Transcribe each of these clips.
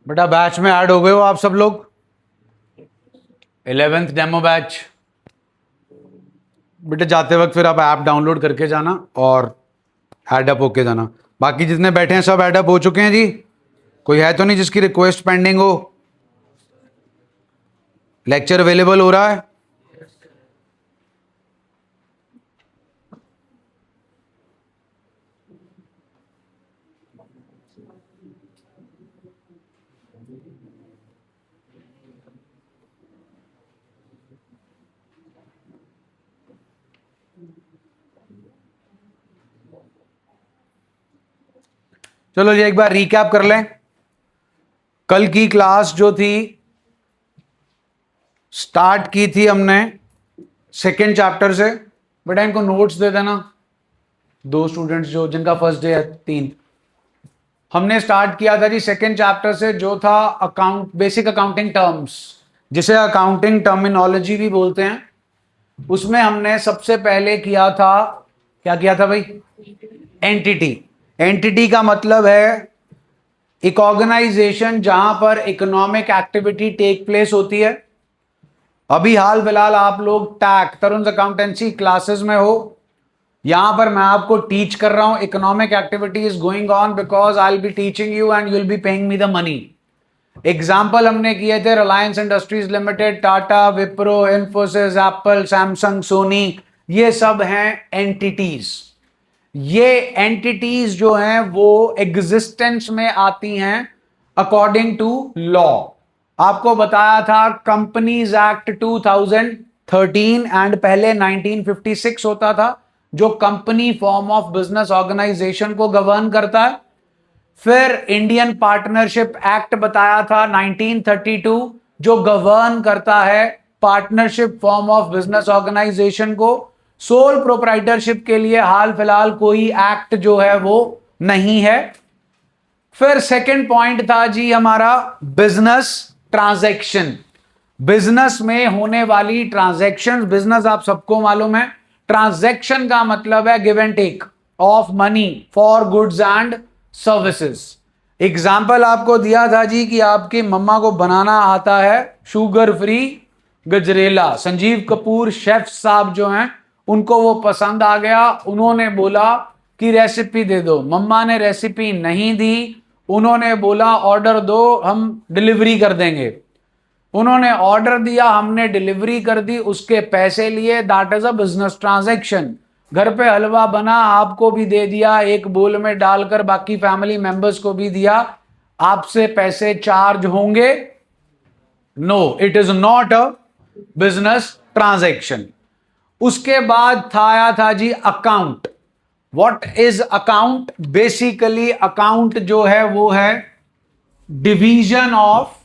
बेटा बैच में ऐड हो गए हो आप सब लोग? 11th demo batch. बेटे जाते वक्त फिर आप ऐप डाउनलोड करके जाना और एडअप होके जाना। बाकी जितने बैठे हैं सब एडअप हो चुके हैं जी? कोई है तो नहीं जिसकी रिक्वेस्ट पेंडिंग हो? लेक्चर अवेलेबल हो रहा है? चलो जी एक बार रिकैप कर लें। कल की क्लास जो थी स्टार्ट की थी हमने सेकेंड चैप्टर से। बेटा इनको नोट्स दे देना, दो स्टूडेंट्स जो जिनका फर्स्ट डे है, 3। हमने स्टार्ट किया था जी सेकेंड चैप्टर से जो था अकाउंट, बेसिक अकाउंटिंग टर्म्स, जिसे अकाउंटिंग टर्मिनोलॉजी भी बोलते हैं। उसमें हमने सबसे पहले किया था, क्या किया था भाई? एंटिटी। एंटिटी का मतलब है एक ऑर्गेनाइजेशन जहां पर इकोनॉमिक एक्टिविटी टेक प्लेस होती है। अभी हाल फिलहाल आप लोग टैक तरुण अकाउंटेंसी क्लासेस में हो। यहां पर मैं आपको टीच कर रहा हूं, economic activity is going on because I will be teaching you and you will be paying me the money. Example हमने किए थे Reliance industries limited, Tata, Wipro, Infosys, Apple, Samsung, Sony, ये सब हैं एंटिटीज। ये एंटिटीज जो हैं वो एग्जिस्टेंस में आती हैं अकॉर्डिंग टू लॉ। आपको बताया था कंपनीज एक्ट 2013 एंड पहले 1956 होता था जो company form of business organisation को गवर्न करता है। फिर इंडियन पार्टनरशिप एक्ट बताया था 1932 जो गवर्न करता है partnership form of business organisation को। सोल प्रोप्राइटरशिप के लिए हाल फिलहाल कोई एक्ट जो है वो नहीं है। फिर सेकंड पॉइंट था जी हमारा बिजनेस ट्रांजैक्शन। बिजनेस में होने वाली ट्रांजैक्शन, बिजनेस आप सबको मालूम है, ट्रांजैक्शन का मतलब है give and take of money for goods and services. Example आपको दिया था जी कि आपकी मम्मा को बनाना आता है sugar free gajrela. Sanjeev Kapoor chef साहब जो हैं उनको वो पसंद आ गया, उन्होंने बोला कि रेसिपी दे दो। मम्मा ने रेसिपी नहीं दी, उन्होंने बोला ऑर्डर दो हम डिलीवरी कर देंगे। उन्होंने ऑर्डर दिया, हमने डिलीवरी कर दी, उसके पैसे लिए, that is a business transaction. घर पे हलवा बना, आपको भी दे दिया, एक बोल में डालकर बाकी फैमिली मेंबर्स को भी दिया, आपसे पैसे चार्ज होंगे? No, it is not a business transaction. उसके बाद आया था जी account. What is account? Basically account जो है वो है division of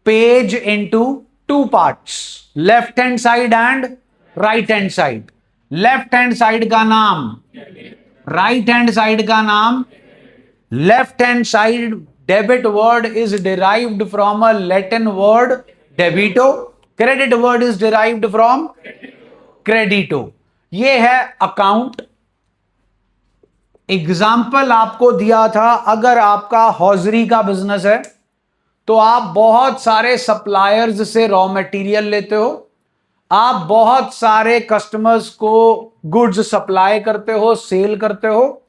page into two parts, left hand side and right hand side. Left hand side का नाम, राइट हैंड साइड का नाम। Left hand side debit word is derived from a Latin word debito. Credit word is derived from credito. ये है account. Example आपको दिया था, अगर आपका हॉजरी का बिजनेस है तो आप बहुत सारे सप्लायर्स से रॉ मटेरियल लेते हो, आप बहुत सारे कस्टमर्स को गुड्स सप्लाई करते हो, सेल करते हो,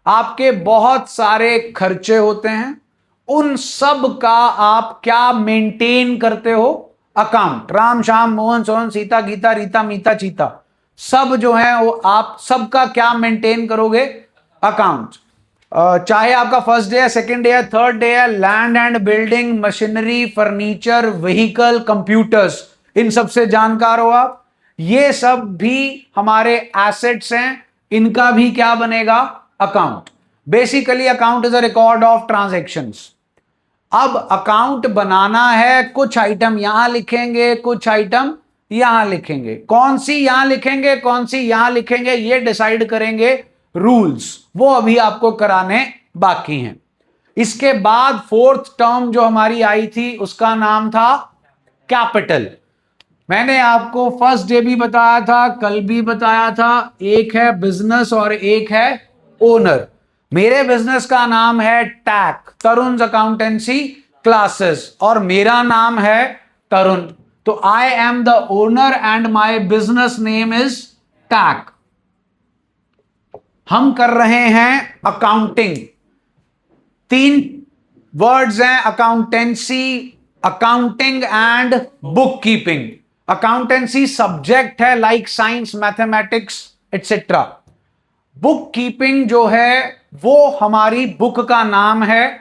आपके बहुत सारे खर्चे होते हैं, उन सब का आप क्या मेंटेन करते हो? अकाउंट। राम श्याम मोहन सोहन सीता गीता रीता मीता चीता, सब जो है वो आप सबका क्या मेंटेन करोगे? अकाउंट। चाहे आपका फर्स्ट डे है, सेकंड डे है, थर्ड डे है, land and building, machinery, furniture, vehicle, computers, इन सब से जानकार हो आप। ये सब भी हमारे एसेट्स हैं, इनका भी क्या बनेगा? Account. Basically account is a record of transactions. अब अकाउंट बनाना है, कुछ आइटम यहां लिखेंगे, कुछ आइटम यहां लिखेंगे। कौन सी यहां लिखेंगे, कौन सी यहां लिखेंगे, ये डिसाइड करेंगे रूल्स, वो अभी आपको कराने बाकी हैं। इसके बाद फोर्थ टर्म जो हमारी आई थी उसका नाम था कैपिटल। मैंने आपको फर्स्ट डे भी बताया था, कल भी बताया था, एक है बिजनेस और एक है ओनर। मेरे बिजनेस का नाम है टैक, तरुण अकाउंटेंसी क्लासेस और मेरा नाम है तरुण, तो I am the owner and my business name is Tech. हम कर रहे हैं अकाउंटिंग। 3 वर्ड्स हैं, accountancy, accounting and bookkeeping. Accountancy subject है like science, mathematics etcetera. Book keeping जो है वो हमारी बुक का नाम है,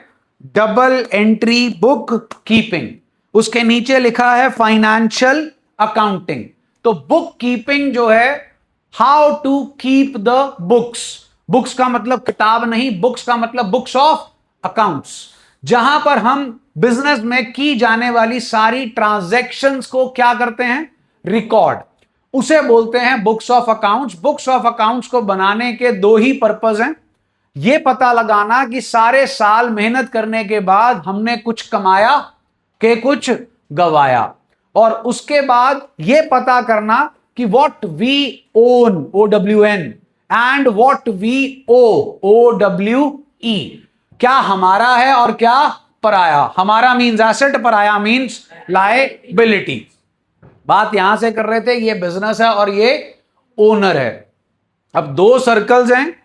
डबल एंट्री बुक कीपिंग। उसके नीचे लिखा है फाइनेंशियल अकाउंटिंग। तो बुक कीपिंग जो है, how to keep the books. Books का मतलब किताब नहीं, बुक्स का मतलब बुक्स ऑफ अकाउंट्स, जहां पर हम बिजनेस में की जाने वाली सारी ट्रांजैक्शंस को क्या करते हैं, रिकॉर्ड, उसे बोलते हैं books of accounts. Books of accounts को बनाने के 2 ही पर्पस हैं। यह पता लगाना कि सारे साल मेहनत करने के बाद हमने कुछ कमाया कि कुछ गवाया, और उसके बाद यह पता करना कि what we own, OWN, and what we OWE, क्या हमारा है और क्या पराया। हमारा मींस एसेट, पराया मींस लायबिलिटी। बात यहां से कर रहे थे, ये बिजनेस है और ये ओनर है। अब 2 सर्कल्स हैं,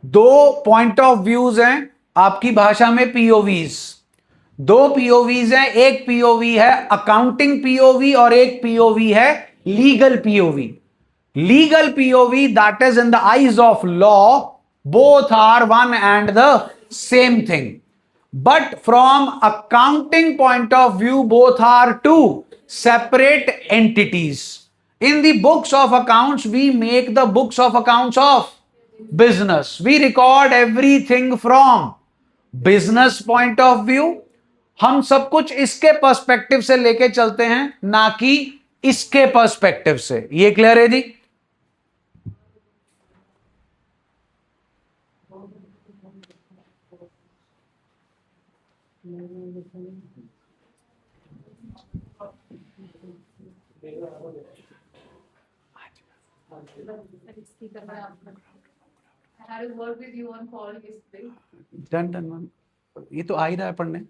2 पॉइंट ऑफ व्यूज हैं, आपकी भाषा में POVs। 2 POVs हैं, एक POV है अकाउंटिंग POV और एक POV है legal POV। Legal POV, that is in the eyes of law, both are one and the same thing. But from accounting point of view, both are 2 separate entities. In the books of accounts, we make the books of accounts of business. We record everything from business point of view. हम सब कुछ इसके perspective से लेके चलते हैं, ना कि इसके पर्सपेक्टिव से। ये क्लियर है जी? डन। ये तो आ ही रहा है पढ़ने।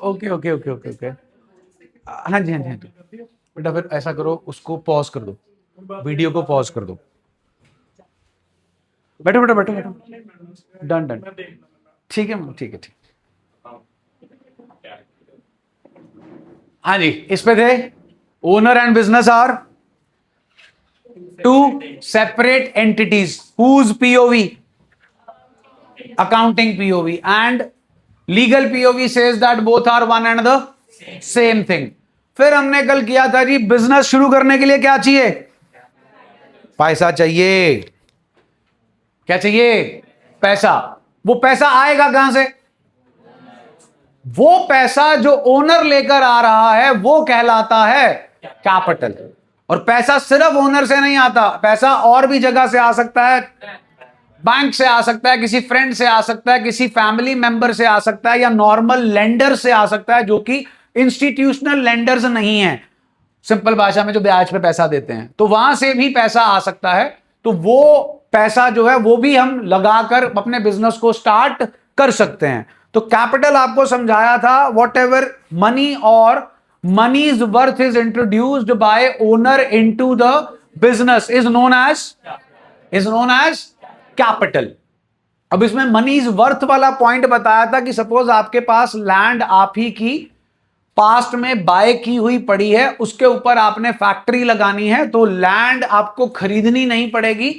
Okay okay okay okay okay. हाँ जी हाँ जी हाँ जी। बेटा फिर ऐसा करो, उसको पॉज कर दो, वीडियो को पॉज कर दो। बैठो बैठो बैठो बैठो। डन डन, ठीक है मैम, ठीक है ठीक। हाँ जी, इस पे थे, owner and business are 2 separate entities whose POV, accounting POV, and legal POV says that both are one and the same thing. फिर हमने कल किया था जी, बिजनेस शुरू करने के लिए क्या चाहिए, पैसा चाहिए। क्या चाहिए, पैसा। वो पैसा आएगा कहां से, वो पैसा जो ओनर लेकर आ रहा है वो कहलाता है कैपिटल। और पैसा सिर्फ ओनर से नहीं आता, पैसा और भी जगह से आ सकता है, बैंक से आ सकता है, किसी फ्रेंड से आ सकता है, किसी फैमिली मेंबर से आ सकता है, या नॉर्मल लेंडर से आ सकता है जो कि इंस्टीट्यूशनल लेंडर्स नहीं है, सिंपल भाषा में जो ब्याज पे पैसा देते हैं, तो वहां से भी पैसा आ सकता है। तो वो पैसा जो है वो भी हम लगाकर अपने बिजनेस को स्टार्ट कर सकते हैं। तो कैपिटल आपको समझाया था, वॉट एवर मनी और money's worth is introduced by owner into the business is known as capital. अब इसमें मनीज वर्थ वाला पॉइंट बताया था कि सपोज आपके पास लैंड आप ही की पास्ट में बाय की हुई पड़ी है, उसके ऊपर आपने फैक्ट्री लगानी है, तो लैंड आपको खरीदनी नहीं पड़ेगी,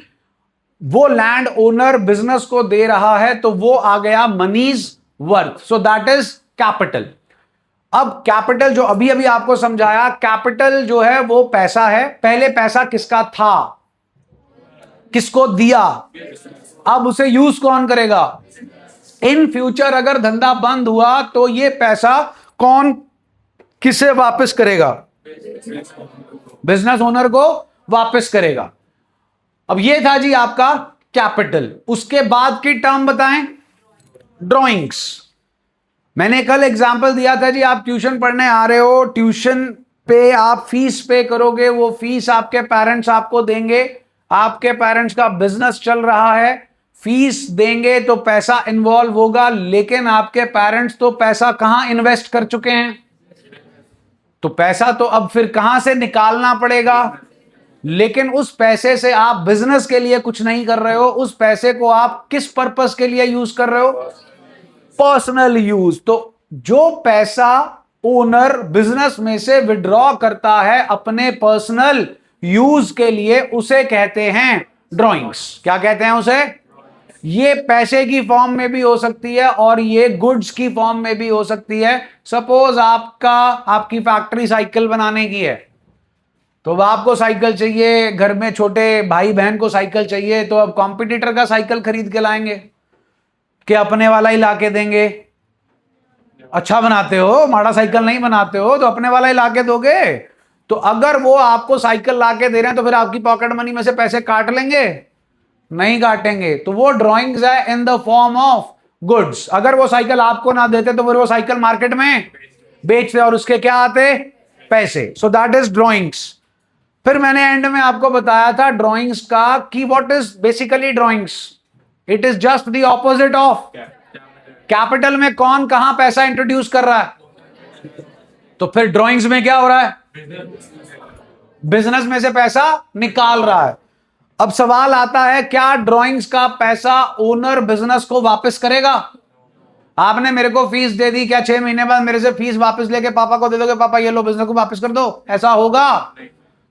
वो लैंड ओनर बिजनेस को दे रहा है, तो वो आ गया money's worth. So that is capital. अब कैपिटल जो अभी अभी आपको समझाया, कैपिटल जो है वो पैसा है। पहले पैसा किसका था, किसको दिया, अब उसे यूज कौन करेगा। इन फ्यूचर अगर धंधा बंद हुआ तो ये पैसा कौन किसे वापस करेगा, बिजनेस ओनर को वापस करेगा। अब ये था जी आपका कैपिटल। उसके बाद की टर्म बताएं, ड्रॉइंग्स। मैंने कल एग्जाम्पल दिया था जी, आप ट्यूशन पढ़ने आ रहे हो, ट्यूशन पे आप फीस पे करोगे, वो फीस आपके पेरेंट्स आपको देंगे, आपके पेरेंट्स का बिजनेस चल रहा है, फीस देंगे तो पैसा इन्वॉल्व होगा, लेकिन आपके पेरेंट्स तो पैसा कहां इन्वेस्ट कर चुके हैं, तो पैसा तो अब फिर कहां से निकालना पड़ेगा। लेकिन उस पैसे से आप बिजनेस के लिए कुछ नहीं कर रहे हो, उस पैसे को आप किस पर्पस के लिए यूज कर रहे हो, पर्सनल यूज। तो जो पैसा ओनर बिजनेस में से विड्रॉ करता है अपने पर्सनल यूज के लिए, उसे कहते हैं ड्राइंग्स। क्या कहते हैं उसे? ये पैसे की फॉर्म में भी हो सकती है और ये गुड्स की फॉर्म में भी हो सकती है। सपोज आपकी फैक्ट्री साइकिल बनाने की है, तो अब आपको साइकिल चाहिए, घर में छोटे भाई बहन को साइकिल चाहिए, तो अब कॉम्पिटिटर का साइकिल खरीद के लाएंगे कि अपने वाला ही लाके देंगे? अच्छा बनाते हो, माड़ा साइकिल नहीं बनाते हो, तो अपने वाला ही लाके दोगे। तो अगर वो आपको साइकिल लाके दे रहे हैं तो फिर आपकी पॉकेट मनी में से पैसे काट लेंगे? नहीं काटेंगे। तो वो ड्राइंग्स है in the form of goods. अगर वो साइकिल आपको ना देते तो फिर वो साइकिल मार्केट में बेचते और उसके क्या आते? पैसे। सो दैट इज ड्राइंग्स। फिर मैंने एंड में आपको बताया था ड्राइंग्स का कि what is basically drawings, it is just the opposite of capital. में कौन कहां पैसा इंट्रोड्यूस कर रहा है? तो फिर ड्राइंग्स में क्या हो रहा है? बिजनेस में से पैसा निकाल रहा है। अब सवाल आता है, क्या ड्राइंग्स का पैसा ओनर बिजनेस को वापस करेगा? आपने मेरे को फीस दे दी, क्या 6 महीने बाद मेरे से फीस वापस लेके पापा को दे दोगे, पापा ये लो बिजनेस को वापस कर दो? ऐसा होगा?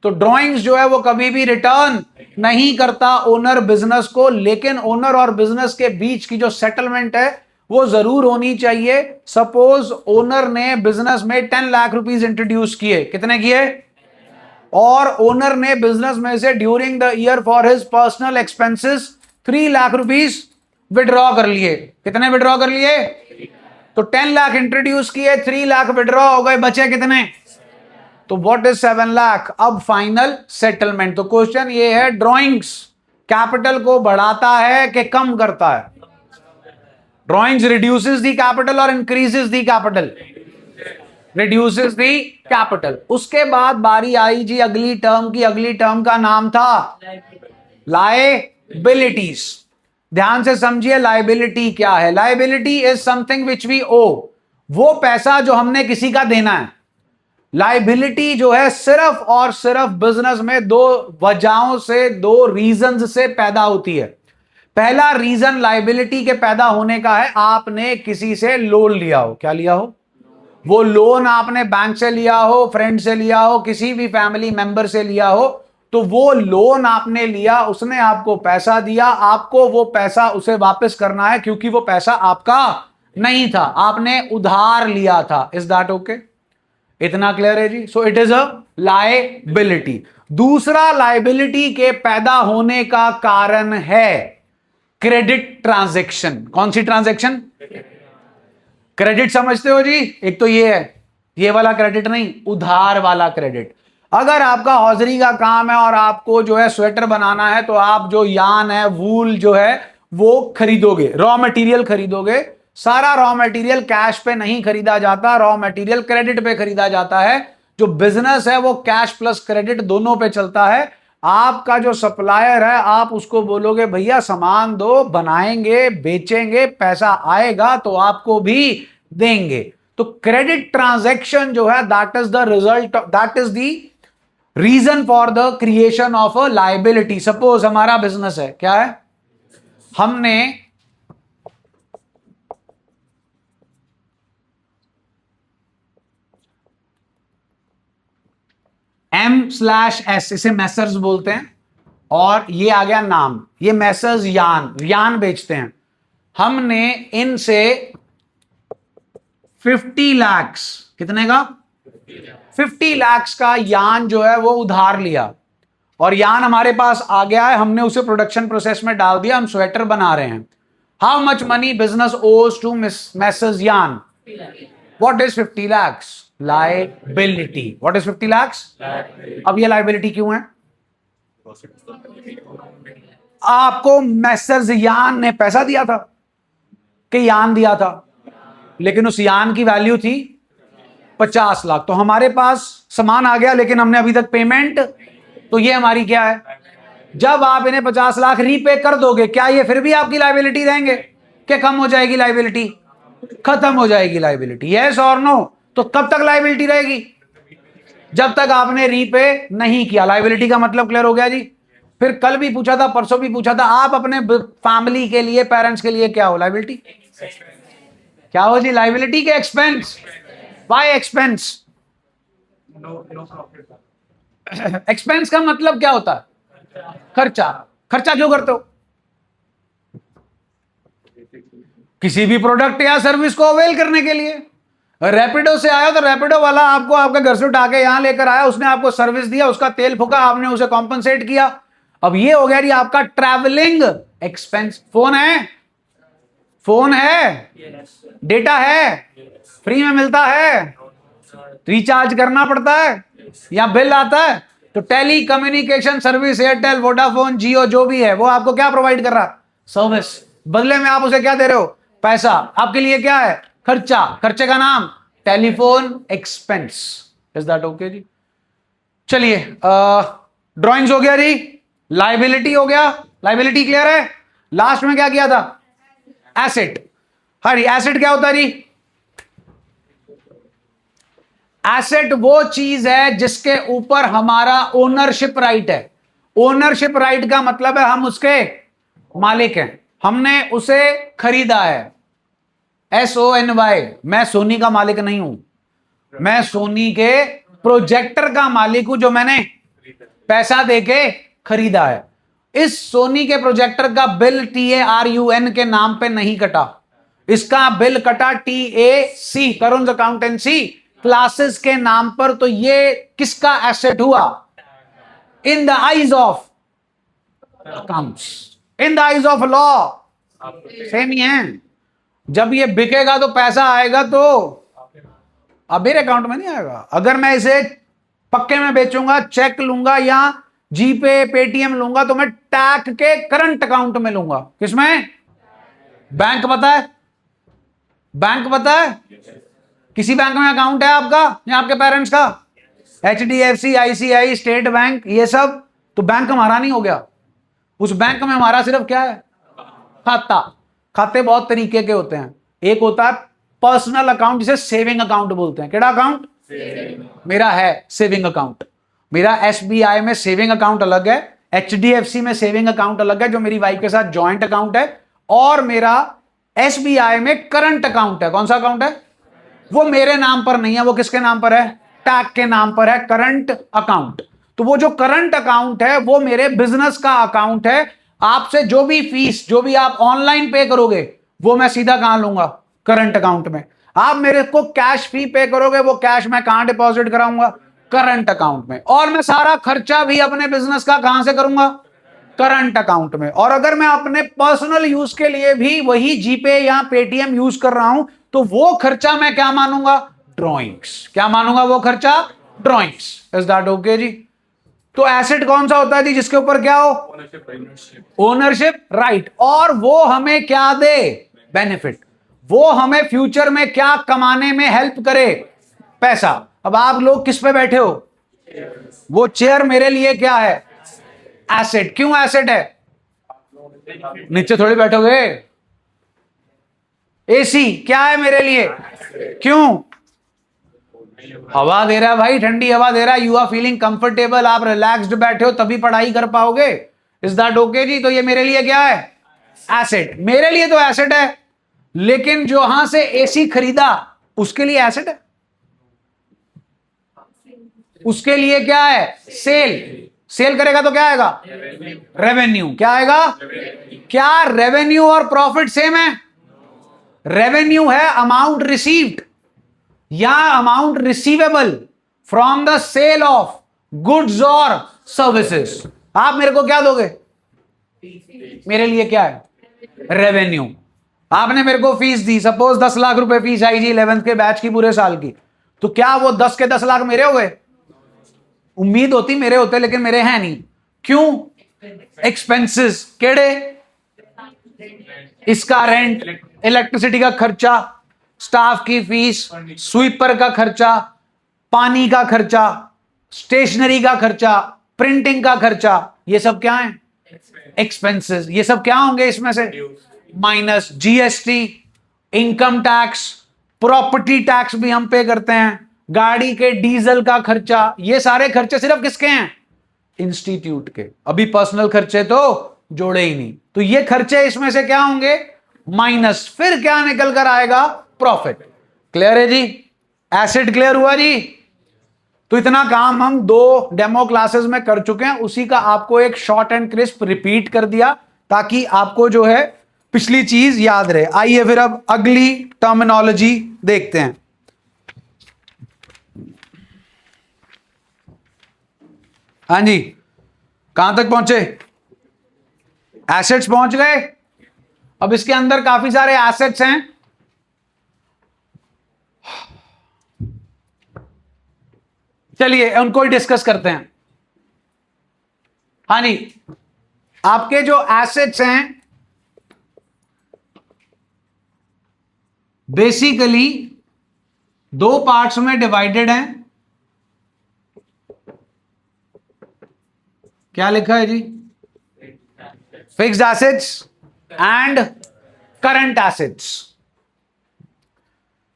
तो ड्राइंग्स जो है वो कभी भी रिटर्न नहीं करता ओनर बिजनेस को, लेकिन ओनर और बिजनेस के बीच की जो सेटलमेंट है वो जरूर होनी चाहिए। सपोज ओनर ने बिजनेस में 10 लाख रुपीस इंट्रोड्यूस किए। कितने किए? और ओनर ने बिजनेस में से during the year for his personal expenses 3 lakh rupees withdraw कर लिए। कितने विड्रॉ कर लिए? तो 10 लाख इंट्रोड्यूस किए, 3 लाख विड्रॉ हो गए, बचे कितने? तो व्हाट इज 7 लाख? अब फाइनल सेटलमेंट। तो क्वेश्चन ये है, ड्राइंग्स कैपिटल को बढ़ाता है कि कम करता है? ड्राइंग्स रिड्यूसेस द कैपिटल और increases the capital? Reduces the capital. उसके बाद बारी आई जी अगली टर्म की। अगली टर्म का नाम था लायबिलिटीज। ध्यान से समझिए, लायबिलिटी क्या है? Liability is something which we owe, वो पैसा जो हमने किसी का देना है। लायबिलिटी जो है सिर्फ और सिर्फ बिजनेस में 2 वजहों से, 2 रीजंस से पैदा होती है। पहला रीजन लायबिलिटी के पैदा होने का है, आपने किसी से लोन लिया हो। क्या लिया हो? वो लोन आपने बैंक से लिया हो, फ्रेंड से लिया हो, किसी भी फैमिली मेंबर से लिया हो, तो वो लोन आपने लिया, उसने आपको पैसा दिया, आपको वो पैसा उसे वापस करना है, क्योंकि वो पैसा आपका नहीं था, आपने उधार लिया था। Is that okay? इतना क्लियर है जी? So it is a liability. दूसरा लायबिलिटी के पैदा होने का कारण है क्रेडिट ट्रांजैक्शन। कौन सी ट्रांजैक्शन? क्रेडिट समझते हो जी? एक तो ये है, ये वाला क्रेडिट नहीं, उधार वाला क्रेडिट। अगर आपका हौजरी का काम है और आपको जो है स्वेटर बनाना है, तो आप जो यान है, वूल जो है वो खरीदोगे, रॉ मटेरियल खरीदोगे। सारा रॉ मटेरियल कैश पे नहीं खरीदा जाता, रॉ मटेरियल क्रेडिट पे खरीदा जाता है। जो बिजनेस है वो कैश प्लस क्रेडिट दोनों पे चलता है। आपका जो सप्लायर है, आप उसको बोलोगे भैया सामान दो, बनाएंगे, बेचेंगे, पैसा आएगा तो आपको भी देंगे। तो क्रेडिट ट्रांजैक्शन जो है, that is the result, that is the reason for the creation of a liability. Suppose हमारा बिजनेस है, क्या है? हमने M/S, इसे मैसर्स बोलते हैं, और ये आ गया नाम, ये मैसर्स यान बेचते हैं। हमने इनसे 50 लाख, कितने का? 50 लाख का यान जो है वो उधार लिया, और यान हमारे पास आ गया है, हमने उसे प्रोडक्शन प्रोसेस में डाल दिया, हम स्वेटर बना रहे हैं। हाउ मच मनी बिजनेस ओज टू मैसर्स यान? What is 50 lakh? Liability. What is 50 lakh? अब ये लायबिलिटी क्यों है? आपको मैसर्स यान ने पैसा दिया था कि यान दिया था, लेकिन उस यान की वैल्यू थी 50 लाख। तो हमारे पास सामान आ गया, लेकिन हमने अभी तक पेमेंट, तो ये हमारी क्या है? जब आप इन्हें 50 लाख रीपे कर दोगे, क्या ये फिर भी आपकी लाइबिलिटी रहेंगे? क्या कम हो जाएगी लाइबिलिटी? खत्म हो जाएगी लाइबिलिटी। यस और नो? तो कब तक लाइबिलिटी रहेगी? जब तक आपने रीपे नहीं किया। लाइबिलिटी का मतलब क्लियर हो गया जी? फिर कल भी पूछा था, परसों भी पूछा था, आप अपने फैमिली के लिए, पेरेंट्स के लिए क्या हो? लाइबिलिटी। क्या हो जी? लाइबिलिटी के एक्सपेंस। Why expense? एक्सपेंस का मतलब क्या होता है? खर्चा। खर्चा क्यों करते हो? किसी भी प्रोडक्ट या सर्विस को अवेल करने के लिए। रैपिडो से आया तो रैपिडो वाला आपको आपके घर से उठा के यहां लेकर आया, उसने आपको सर्विस दिया, उसका तेल फूका, आपने उसे कॉम्पनसेट किया। अब ये हो गया जी आपका ट्रैवलिंग एक्सपेंस। फोन है? फोन है? डेटा है? फ्री में मिलता है? रिचार्ज करना पड़ता है या बिल आता है? तो telecommunication service, Airtel, Vodafone, Jio, जो भी है वो आपको क्या प्रोवाइड कर रहा है? सर्विस। बदले में आप उसे क्या दे रहे हो? पैसा। आपके लिए क्या है? खर्चा। खर्चे का नाम telephone expense. Is that okay जी? चलिए, ड्राइंग्स हो गया जी, लाइबिलिटी हो गया। लाइबिलिटी क्लियर है? लास्ट में क्या किया था? एसेट। हाँ जी, एसेट क्या होता है जी? एसेट वो चीज है जिसके ऊपर हमारा ओनरशिप राइट है। ओनरशिप राइट का मतलब है हम उसके मालिक हैं, हमने उसे खरीदा है। SONY। मैं सोनी का मालिक नहीं हूं, मैं सोनी के प्रोजेक्टर का मालिक हूं जो मैंने पैसा देके खरीदा है। इस सोनी के प्रोजेक्टर का बिल TARUN के नाम पे नहीं कटा, इसका बिल कटा TAC, करुण अकाउंटेंसी क्लासेस के नाम पर। तो ये किसका एसेट हुआ? In the eyes of accounts, in the eyes of law same ही है। जब ये बिकेगा तो पैसा आएगा, तो अब मेरे अकाउंट में नहीं आएगा। अगर मैं इसे पक्के में बेचूंगा, चेक लूंगा या जीपे, पेटीएम लूंगा, तो मैं टैक के करंट अकाउंट में लूंगा। किसमें? बैंक पता है? बैंक पता है? किसी बैंक में अकाउंट है आपका या आपके पेरेंट्स का? HDFC, ICI, स्टेट बैंक, ये सब तो बैंक हमारा नहीं हो गया। उस बैंक में हमारा सिर्फ क्या है? खाता। खाते बहुत तरीके के होते हैं। एक होता है पर्सनल अकाउंट, जिसे सेविंग अकाउंट बोलते हैं। केड़ा अकाउंट? मेरा है सेविंग अकाउंट। मेरा SBI में सेविंग अकाउंट अलग है, HDFC में सेविंग अकाउंट अलग है जो मेरी वाइफ के साथ जॉइंट अकाउंट है, और मेरा SBI में करंट अकाउंट है। कौन सा अकाउंट है? वो मेरे नाम पर नहीं है, वो किसके नाम पर है? टैग के नाम पर है, करंट अकाउंट। तो वो जो करंट अकाउंट है वो मेरे बिजनेस का अकाउंट है। आपसे जो भी फीस, जो भी आप ऑनलाइन पे करोगे, वो मैं सीधा कहां लूंगा? करंट अकाउंट में। आप मेरे को कैश फी पे करोगे, वो कैश मैं कहां डिपॉजिट कराऊंगा? करंट अकाउंट में। और मैं सारा खर्चा भी अपने बिजनेस का कहां से करूंगा? करंट अकाउंट में। और अगर मैं अपने पर्सनल यूज के लिए भी वही जीपे या पेटीएम यूज कर रहा हूं, तो वो खर्चा मैं क्या मानूंगा? ड्रॉइंग्स। क्या मानूंगा? वो खर्चा ड्रॉइंग्स। इज दैट ओके जी? तो एसेट कौन सा होता है जी जिसके ऊपर क्या हो? Ownership right. और वो हमें क्या दे? बेनिफिट। वो हमें फ्यूचर में क्या कमाने में हेल्प करे? पैसा। अब आप लोग किस पे बैठे हो? वो चेयर मेरे लिए क्या है? एसेट। क्यों एसेट है? नीचे थोड़ी बैठोगे। AC क्या है मेरे लिए? क्यों? हवा दे रहा है भाई, ठंडी हवा दे रहा है, यू आर फीलिंग कंफर्टेबल, आप रिलैक्स्ड बैठे हो, तभी पढ़ाई कर पाओगे। इज दैट ओके जी? तो ये मेरे लिए क्या है? एसेट। मेरे लिए तो एसेट है, लेकिन जो यहां से AC खरीदा उसके लिए एसेट है? उसके लिए क्या है? सेल। सेल करेगा तो क्या आएगा? रेवेन्यू। क्या आएगा? क्या रेवेन्यू और प्रॉफिट सेम है? रेवेन्यू है अमाउंट रिसीव्ड या amount receivable from the sale of goods और सर्विसेज। आप मेरे को क्या दोगे? मेरे लिए क्या है? रेवेन्यू। आपने मेरे को फीस दी, सपोज 10 लाख रुपए फीस आई जी 11th के बैच की पूरे साल की, तो क्या वो 10 के 10 लाख मेरे हो गए? उम्मीद होती मेरे होते, लेकिन मेरे हैं नहीं। क्यों? एक्सपेंसेस। केड़े? इसका रेंट, इलेक्ट्रिसिटी का खर्चा, स्टाफ की फीस, स्वीपर का खर्चा, पानी का खर्चा, स्टेशनरी का खर्चा, प्रिंटिंग का खर्चा, ये सब क्या है? एक्सपेंसेस, ये सब क्या होंगे इसमें से? Minus GST, income tax, property tax भी हम पे करते हैं, गाड़ी के डीजल का खर्चा, ये सारे खर्चे सिर्फ किसके हैं? इंस्टीट्यूट के। अभी पर्सनल खर्चे तो जोड़े ही नहीं, तो ये खर्चे इसमें से क्या होंगे? माइनस। फिर क्या निकल कर आएगा? प्रॉफिट। क्लियर है जी? एसेट क्लियर हुआ जी? तो इतना काम हम 2 डेमो क्लासेस में कर चुके हैं, उसी का आपको एक शॉर्ट एंड क्रिस्प रिपीट कर दिया ताकि आपको जो है पिछली चीज याद रहे। आइए फिर अब अगली टर्मिनोलॉजी देखते हैं। हाँ जी, कहां तक पहुंचे? एसेट्स पहुंच गए। अब इसके अंदर काफी सारे एसेट्स हैं, चलिए उनको ही डिस्कस करते हैं। हाँ जी, आपके जो एसेट्स हैं बेसिकली 2 पार्ट्स में डिवाइडेड हैं। क्या लिखा है जी? Fixed assets and current assets.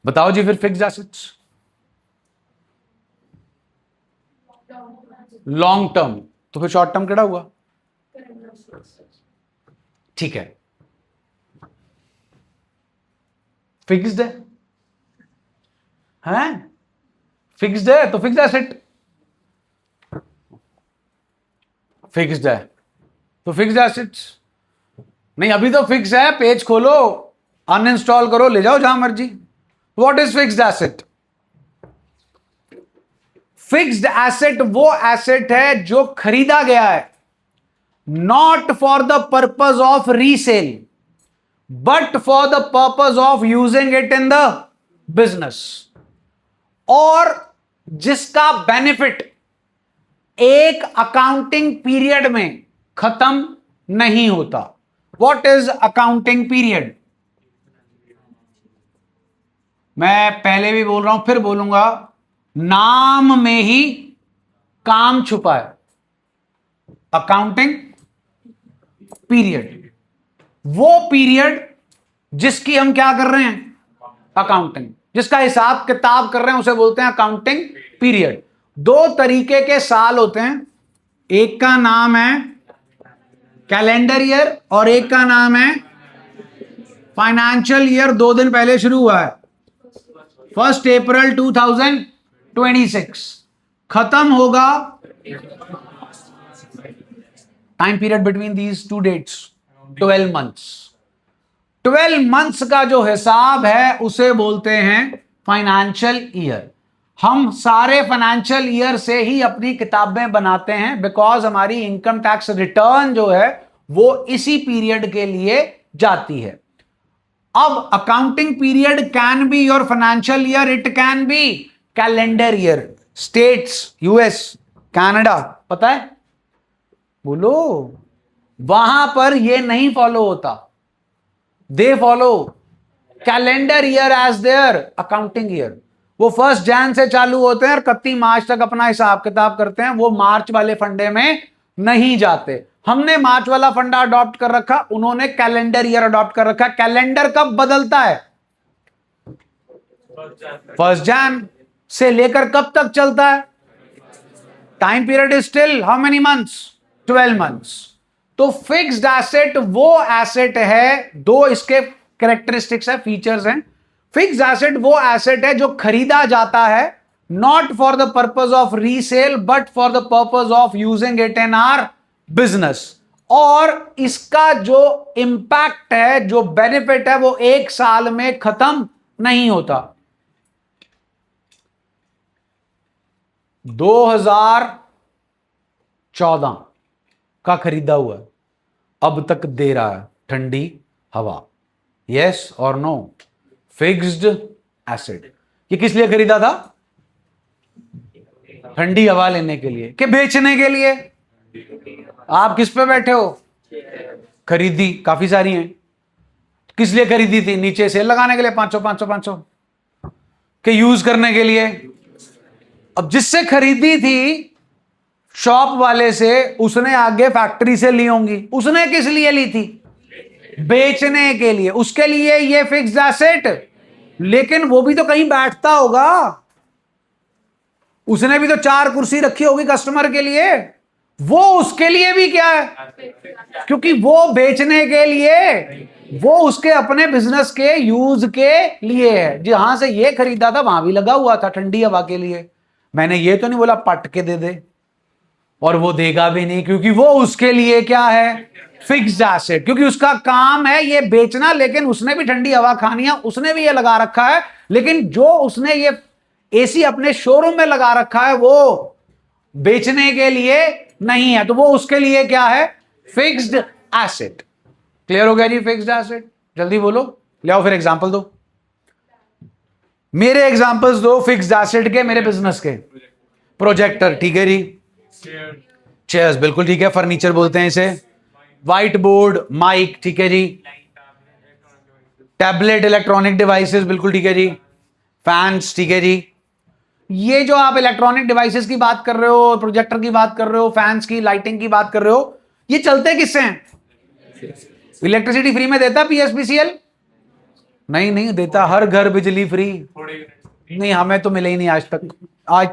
बताओ जी, फिर फिक्स्ड एसेट्स लॉन्ग टर्म, तो फिर शॉर्ट टर्म केड़ा हुआ? ठीक है, फिक्स्ड है, फिक्स्ड है तो फिक्स्ड एसेट, फिक्स्ड है तो फिक्स्ड एसेट्स। नहीं, अभी तो फिक्स है, पेज खोलो, अनइंस्टॉल करो, ले जाओ जहां मर्जी। What is fixed asset? Fixed asset वो एसेट है जो खरीदा गया है, not for the purpose of resale but for the purpose of using it in the business, और जिसका बेनिफिट एक अकाउंटिंग पीरियड में खत्म नहीं होता। What is accounting period? मैं पहले भी बोल रहा हूं, फिर बोलूंगा, नाम में ही काम छुपा है। अकाउंटिंग पीरियड वो पीरियड जिसकी हम क्या कर रहे हैं? अकाउंटिंग, जिसका हिसाब किताब कर रहे हैं, उसे बोलते हैं अकाउंटिंग पीरियड। 2 तरीके के साल होते हैं, एक का नाम है कैलेंडर ईयर और एक का नाम है फाइनेंशियल ईयर। 2 दिन पहले शुरू हुआ है, 1 अप्रैल 2026, खत्म होगा time period between these 2 dates 12 months. 12 months का जो हिसाब है उसे बोलते हैं फाइनेंशियल ईयर। हम सारे फाइनेंशियल ईयर से ही अपनी किताबें बनाते हैं, बिकॉज हमारी इनकम टैक्स रिटर्न जो है वो इसी पीरियड के लिए जाती है। अब accounting period can be your financial year, it can be calendar year. States, US, Canada, पता है? बोलो। वहां पर ये नहीं फॉलो होता, they follow calendar year as their accounting year. वो 1 जन से चालू होते हैं और 31 मार्च तक अपना हिसाब किताब करते हैं। वो मार्च वाले फंडे में नहीं जाते। हमने मार्च वाला फंडा अडॉप्ट कर रखा, उन्होंने कैलेंडर ईयर अडॉप्ट कर रखा। कैलेंडर कब बदलता है? 1 जन से लेकर कब तक चलता है? Time period is still how many months? 12 months. तो फिक्स्ड एसेट वो एसेट है, 2 इसके कैरेक्टरिस्टिक्स है, फीचर्स हैं। फिक्स्ड एसेट वो एसेट है जो खरीदा जाता है, not for the purpose of resale but for the purpose of using it in our business, और इसका जो इंपैक्ट है, जो बेनिफिट है, वो 1 साल में खत्म नहीं होता। 2014 का खरीदा हुआ है, अब तक दे रहा है ठंडी हवा। यस और नो? Fixed asset. ये किस लिए खरीदा था? ठंडी हवा लेने के लिए, कि बेचने के लिए? आप किस पे बैठे हो? खरीदी काफी सारी हैं। किस लिए खरीदी थी? नीचे सेल लगाने के लिए 500 के यूज करने के लिए। अब जिससे खरीदी थी शॉप वाले से उसने आगे फैक्ट्री से ली होंगी। उसने किस लिए ली थी? बेचने के लिए। उसके लिए ये फिक्स्ड एसेट, लेकिन वो भी तो कहीं बैठता होगा। उसने भी तो 4 कुर्सी रखी होगी कस्टमर के लिए। वो उसके लिए भी क्या है? क्योंकि वो बेचने के लिए, वो उसके अपने बिजनेस के यूज के लिए है। जहां से ये खरीदा था वहां भी लगा हुआ था ठंडी हवा के लिए। मैंने ये तो नहीं बोला पट के दे दे, और वो देगा भी नहीं, क्योंकि वो उसके लिए क्या है? Fixed asset. क्योंकि उसका काम है ये बेचना, लेकिन उसने भी ठंडी हवा खानी है, उसने भी ये लगा रखा है। लेकिन जो उसने ये एसी अपने शोरूम में लगा रखा है वो बेचने के लिए नहीं है, तो वो उसके लिए क्या है? Fixed asset. क्लियर हो गया जी? Fixed asset. जल्दी बोलो, ले आओ फिर एग्जांपल दो, मेरे एग्जांपल्स दो फिक्स्ड एसेट के, मेरे बिजनेस के। प्रोजेक्टर, ठीक है जी। चेयर्स, बिल्कुल ठीक है, फर्नीचर बोलते हैं इसे। व्हाइट बोर्ड, माइक, ठीक है जी। टैबलेट, इलेक्ट्रॉनिक डिवाइसेस, बिल्कुल ठीक है जी। फैंस, ठीक है जी। ये जो आप इलेक्ट्रॉनिक डिवाइसेस की बात कर रहे हो, प्रोजेक्टर की बात कर रहे हो, फैंस की, लाइटिंग की बात कर रहे हो, ये चलते किससे हैं? इलेक्ट्रिसिटी फ्री में देता पीएसपीसीएल? नहीं, नहीं देता। हर घर बिजली फ्री नहीं, हमें तो मिले ही नहीं आज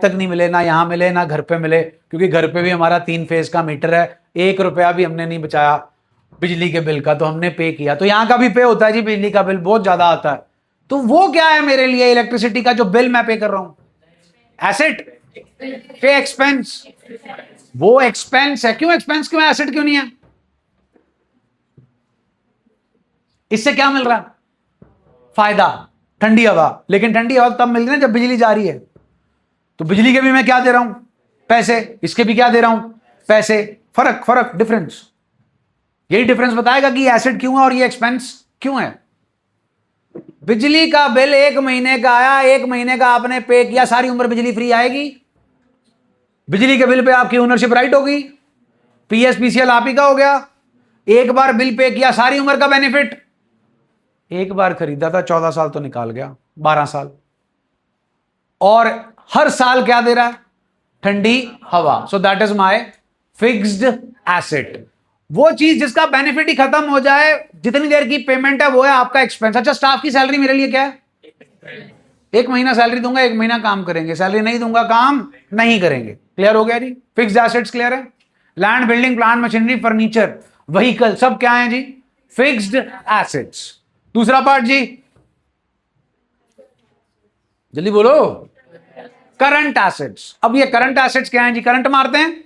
तक नहीं मिले, ना यहां मिले ना घर पे मिले, क्योंकि घर पे भी हमारा 3 फेज का मीटर है। 1 रुपया भी हमने नहीं बचाया बिजली के बिल का, तो हमने पे किया। तो यहां का भी पे होता है जी, बिजली का बिल बहुत ज्यादा आता है। तो वो क्या है मेरे लिए? इलेक्ट्रिसिटी का जो बिल मैं पे कर रहा हूं, एसेट के एक्सपेंस। वो एक्सपेंस है। क्यों एक्सपेंस? क्यों एसेट क्यों नहीं है? इससे क्या मिल रहा है? फायदा, ठंडी हवा। लेकिन ठंडी हवा तब मिल रही है जब बिजली जा रही है। तो बिजली के भी मैं क्या दे रहा हूं? पैसे। इसके भी क्या दे रहा हूं? पैसे। फर्क, डिफरेंस। यही डिफरेंस बताएगा कि एसेट क्यों है और ये एक्सपेंस क्यों है। बिजली का बिल 1 महीने का आया, 1 महीने का आपने पे किया, सारी उम्र बिजली फ्री आएगी? बिजली के बिल पे आपकी ओनरशिप राइट होगी, पीएसपीसीएल आप ही का हो गया। एक बार बिल पे किया, सारी उम्र का बेनिफिट। एक बार खरीदा था, 14 साल तो निकाल गया, 12 साल। और हर साल क्या दे रहा है? ठंडी हवा। सो that is my fixed asset. वो चीज जिसका बेनिफिट ही खत्म हो जाए, जितनी देर की पेमेंट है वो है आपका एक्सपेंस। अच्छा, स्टाफ की सैलरी मेरे लिए क्या है? 1 महीना सैलरी दूंगा, 1 महीना काम करेंगे, सैलरी नहीं दूंगा काम नहीं करेंगे। क्लियर हो गया जी? फिक्स्ड एसेट्स क्लियर है। Land, building, plant, machinery, furniture, vehicle, सब क्या है जी? Fixed assets. दूसरा पार्ट जी, जल्दी बोलो। Current assets. अब ये करंट एसेट्स क्या है जी? करंट मारते हैं,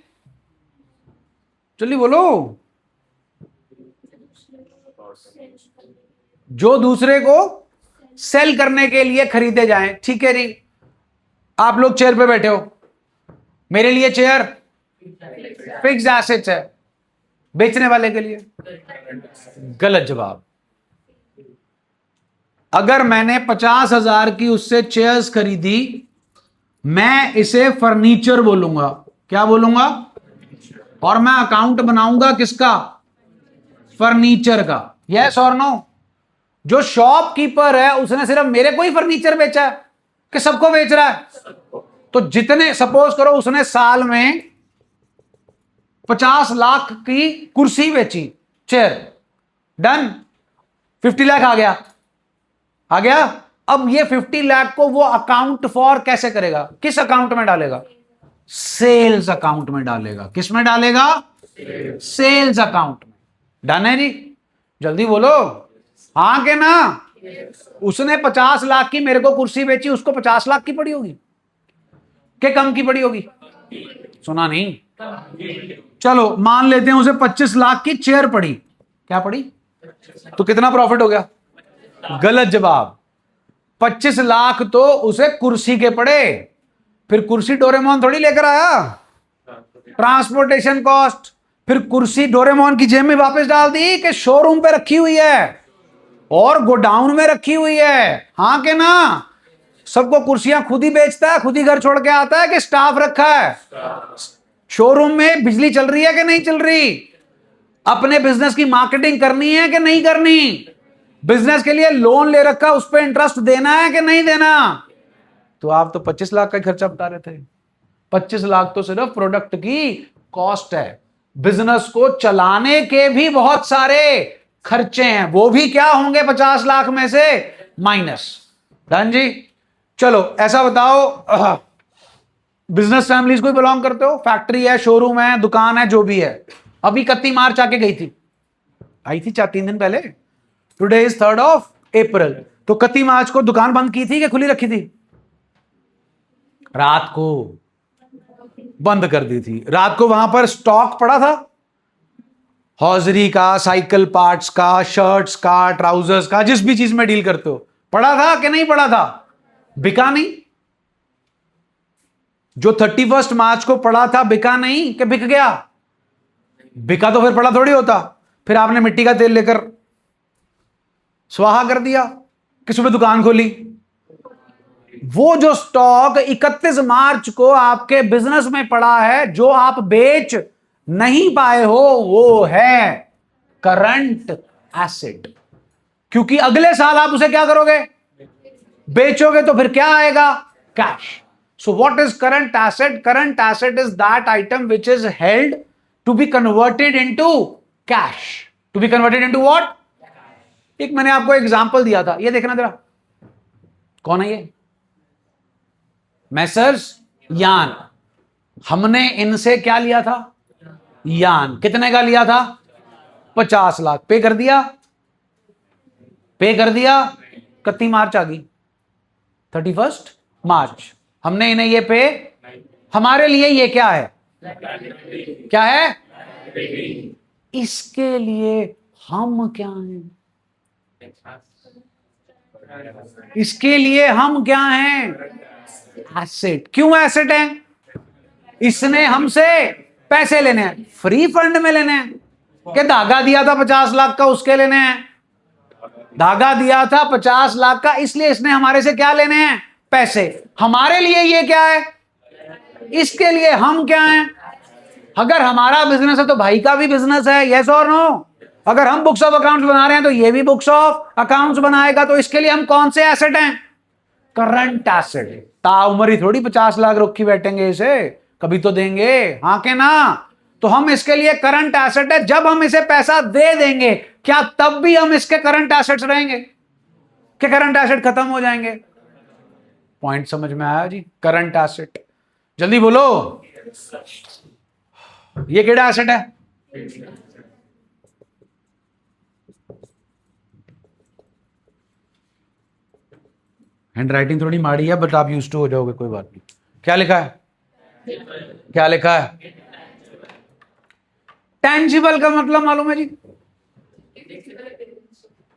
जल्दी बोलो। जो दूसरे को सेल करने के लिए खरीदे जाएं, ठीक है जी। आप लोग चेयर पे बैठे हो, मेरे लिए चेयर फिक्स्ड एसेट्स है, बेचने वाले के लिए गलत जवाब। अगर मैंने 50,000 की उससे चेयर्स खरीदी, मैं इसे फर्नीचर बोलूंगा। क्या बोलूंगा? और मैं अकाउंट बनाऊंगा किसका? फर्नीचर का। यस और नो? जो शॉपकीपर है उसने सिर्फ मेरे को ही फर्नीचर बेचा है कि सबको बेच रहा है? तो जितने, सपोज करो उसने साल में 50 लाख की कुर्सी बेची, चेयर, डन, 50 लाख आ गया। आ गया। अब ये 50 लाख को वो अकाउंट फॉर कैसे करेगा? किस अकाउंट में डालेगा? सेल्स अकाउंट में डालेगा। किस में डालेगा? सेल्स अकाउंट में। डन है जी? जल्दी बोलो हाँ के ना। उसने 50 लाख की मेरे को कुर्सी बेची, उसको 50 लाख की पड़ी होगी कि कम की पड़ी होगी? सुना नहीं? चलो मान लेते हैं उसे 25 लाख की चेयर पड़ी। क्या पड़ी? तो कितना प्रॉफिट हो गया? गलत जवाब। 25 लाख तो उसे कुर्सी के पड़े। फिर कुर्सी डोरेमोन थोड़ी लेकर आया, ट्रांसपोर्टेशन कॉस्ट। फिर कुर्सी डोरेमोन की जेब में वापस डाल दी कि शोरूम पे रखी हुई है और गोडाउन में रखी हुई है? हाँ के ना? सबको कुर्सियां खुद ही बेचता है, खुद ही घर छोड़ के आता है कि स्टाफ रखा है? शोरूम में बिजली चल रही है कि नहीं चल रही? अपने बिजनेस की मार्केटिंग करनी है कि नहीं करनी? बिजनेस के लिए लोन ले रखा, उस पर इंटरेस्ट देना है कि नहीं देना? तो आप तो 25 लाख का खर्चा बता रहे थे। 25 लाख तो सिर्फ प्रोडक्ट की कॉस्ट है। बिजनेस को चलाने के भी बहुत सारे खर्चे हैं, वो भी क्या होंगे 50 लाख में से माइनस। डन जी। चलो ऐसा बताओ, बिजनेस फैमिलीज को बिलोंग करते हो? फैक्ट्री है, शोरूम है, दुकान है, जो भी है। अभी 31 मार्च आके गई थी, आई थी 4-3 दिन पहले। Today is 3rd of April। तो 31 मार्च को दुकान बंद की थी कि खुली रखी थी? रात को बंद कर दी थी। रात को वहां पर स्टॉक पड़ा था हॉजरी का, साइकिल पार्ट्स का, शर्ट्स का, ट्राउजर्स का, जिस भी चीज में डील करते हो, पड़ा था कि नहीं पड़ा था? बिका नहीं? जो 31 मार्च को पड़ा था बिका नहीं कि बिक गया? बिका तो फिर पड़ा थोड़ी होता। फिर आपने मिट्टी का तेल लेकर स्वाहा कर दिया कि सुबह दुकान खोली। वो जो स्टॉक 31 मार्च को आपके बिजनेस में पड़ा है, जो आप बेच नहीं पाए हो, वो है करंट एसेट। क्योंकि अगले साल आप उसे क्या करोगे? बेचोगे। तो फिर क्या आएगा? Cash. So what is current asset? Current asset is that item which is held to be converted into cash. To be converted into what? एक मैंने आपको एग्जांपल दिया था, ये देखना जरा, कौन है ये? मैसर्स यान। हमने इनसे क्या लिया था? यान। कितने का लिया था? 50 लाख। पे कर दिया? पे कर दिया। 31 मार्च आ गई, 31 मार्च। हमने इन्हें ये पे, हमारे लिए ये क्या है? क्या है? इसके लिए हम क्या हैं? इसके लिए हम क्या हैं? एसेट। क्यों एसेट है? इसने हमसे पैसे लेने हैं, फ्री फंड में लेने हैं कि धागा दिया था 50 लाख का उसके लेने हैं? धागा दिया था 50 लाख का, इसलिए इसने हमारे से क्या लेने हैं? पैसे। हमारे लिए ये क्या है? इसके लिए हम क्या हैं? अगर हमारा बिजनेस है तो भाई का भी बिजनेस है, यस और नो? अगर हम बुक्स ऑफ अकाउंट्स बना रहे हैं तो ये भी बुक्स ऑफ अकाउंट्स बनाएगा। तो इसके लिए हम कौन से एसेट हैं? Current asset. ताउमर ही थोड़ी 50 लाख रखी बैठेंगे, इसे कभी तो देंगे, हाँ के ना? तो हम इसके लिए करंट एसेट है। जब हम इसे पैसा दे देंगे, क्या तब भी हम इसके करंट एसेट्स रहेंगे कि करंट एसेट खत्म हो जाएंगे? पॉइंट समझ में आया जी? करंट एसेट, जल्दी बोलो, ये केड़ा एसेट है? हैंड राइटिंग थोड़ी माड़ी है, बट आप यूज टू हो जाओगे, कोई बात नहीं। क्या लिखा है? क्या लिखा है? टैंजिबल का मतलब मालूम है जी?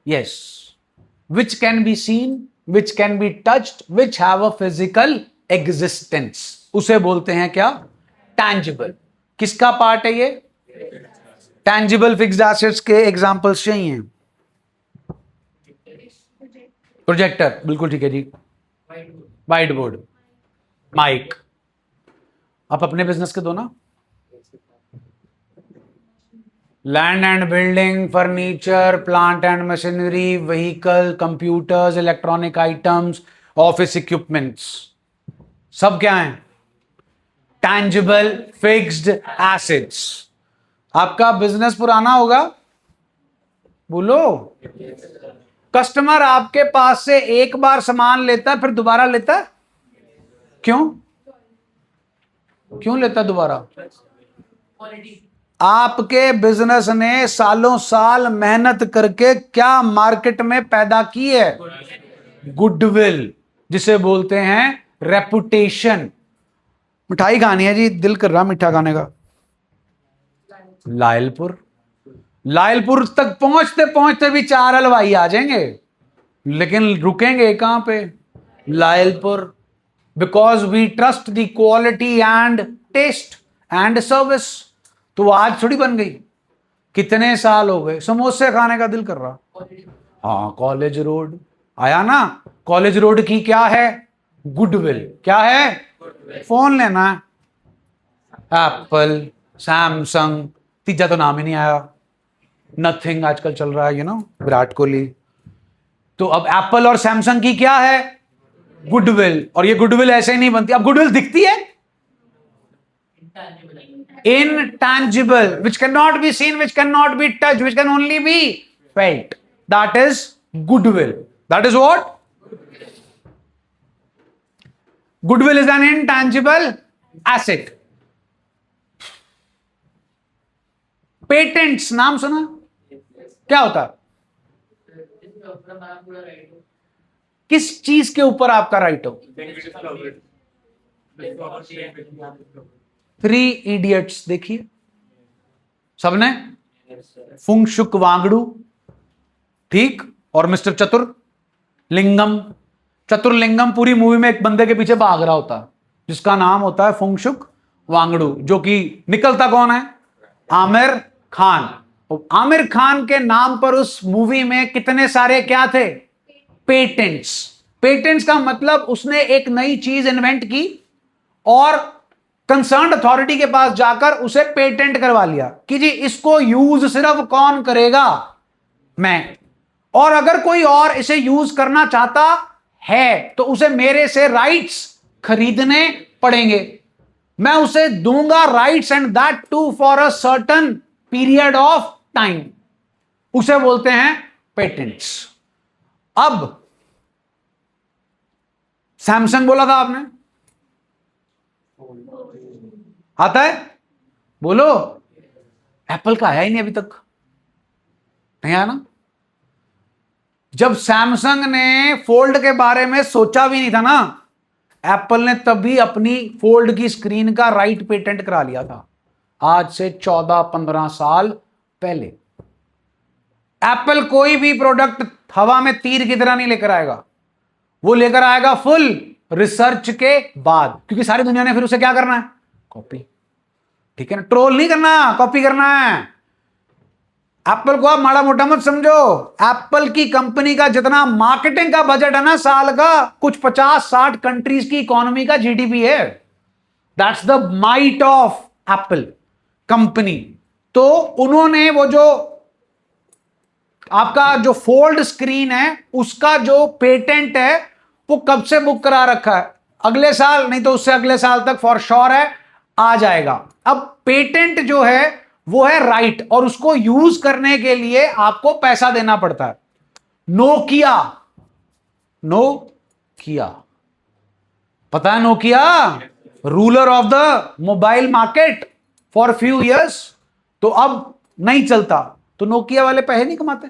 Yes. Which can be seen, which can be touched, which have a physical existence, उसे बोलते हैं क्या? टैंजिबल। किसका पार्ट है ये? टैंजिबल फिक्स्ड एसेट्स के एग्जांपल्स चाहिए। प्रोजेक्टर, बिल्कुल ठीक है जी। White board, mic. आप अपने बिजनेस के दो ना। Land and building, furniture, plant and machinery, vehicle, computers, electronic items, office equipments, सब क्या है? Tangible fixed assets. आपका बिजनेस पुराना होगा, बोलो। कस्टमर आपके पास से एक बार सामान लेता है, फिर दोबारा लेता है? क्यों? क्यों लेता दोबारा? आपके बिजनेस ने सालों साल मेहनत करके क्या मार्केट में पैदा की है? गुडविल, जिसे बोलते हैं रेपुटेशन। मिठाई खानी है जी, दिल कर रहा मीठा खाने का। लायलपुर, लायलपुर तक पहुंचते पहुंचते भी 4 हलवाई आ जाएंगे, लेकिन रुकेंगे कहां पे? Lyallpur. Because we trust the quality and taste and service. तो आज थोड़ी बन गई, कितने साल हो गए, समोसे खाने का दिल कर रहा। हाँ, कॉलेज रोड आया ना। कॉलेज रोड की क्या है? गुडविल। क्या है? फोन लेना है, एप्पल, सैमसंग, तीजा तो नाम ही नहीं आया, नथिंग आजकल चल रहा है, यू नो, विराट कोहली। तो अब एप्पल और सैमसंग की क्या है? गुडविल। और ये गुडविल ऐसे ही नहीं बनती। अब गुडविल दिखती है? intangible, which cannot be seen, which cannot be touched, which can only be felt. That is goodwill. That is what? Goodwill is an intangible asset. Patents नाम सुना? क्या होता है? किस चीज के ऊपर आपका राइट हो? थ्री इडियट्स देखिए सबने, फुंगशुक वांगडू, ठीक, और मिस्टर चतुर्लिंगम। चतुर्लिंगम पूरी मूवी में एक बंदे के पीछे भाग रहा होता है जिसका नाम होता है फुंगशुक वांगडू, जो कि निकलता कौन है? आमिर खान। आमिर खान के नाम पर उस मूवी में कितने सारे क्या थे? पेटेंट्स। पेटेंट्स का मतलब उसने एक नई चीज इन्वेंट की और कंसर्न्ड अथॉरिटी के पास जाकर उसे पेटेंट करवा लिया कि जी इसको यूज सिर्फ कौन करेगा? मैं। और अगर कोई और इसे यूज करना चाहता है तो उसे मेरे से राइट्स खरीदने पड़ेंगे, मैं उसे दूंगा rights, and that too for a certain period of time. उसे बोलते हैं पेटेंट्स। अब सैमसंग बोला था आपने, आता है? बोलो। एप्पल का आया ही नहीं अभी तक, नहीं आया ना? जब सैमसंग ने फोल्ड के बारे में सोचा भी नहीं था ना, एप्पल ने तभी अपनी फोल्ड की स्क्रीन का राइट पेटेंट करा लिया था, आज से 14-15 साल पहले। एप्पल कोई भी प्रोडक्ट हवा में तीर की तरह नहीं लेकर आएगा, वो लेकर आएगा फुल रिसर्च के बाद, क्योंकि सारी दुनिया ने फिर उसे क्या करना है? कॉपी। ठीक है ना? ट्रोल नहीं करना, कॉपी करना है। एप्पल को आप माड़ा मोटा मत समझो। एप्पल की कंपनी का जितना मार्केटिंग का बजट है ना साल का, कुछ 50-60 कंट्रीज की इकोनॉमी का जीडीपी है। That's the might of Apple company. तो उन्होंने वो जो आपका जो फोल्ड स्क्रीन है उसका जो पेटेंट है वो कब से बुक करा रखा है? अगले साल, नहीं तो उससे अगले साल तक फॉर श्योर है आ जाएगा। अब पेटेंट जो है वो है राइट, और उसको यूज करने के लिए आपको पैसा देना पड़ता है। नोकिया, नोकिया पता है? Nokia ruler of the mobile market for few years, तो अब नहीं चलता। तो नोकिया वाले पैसे नहीं कमाते?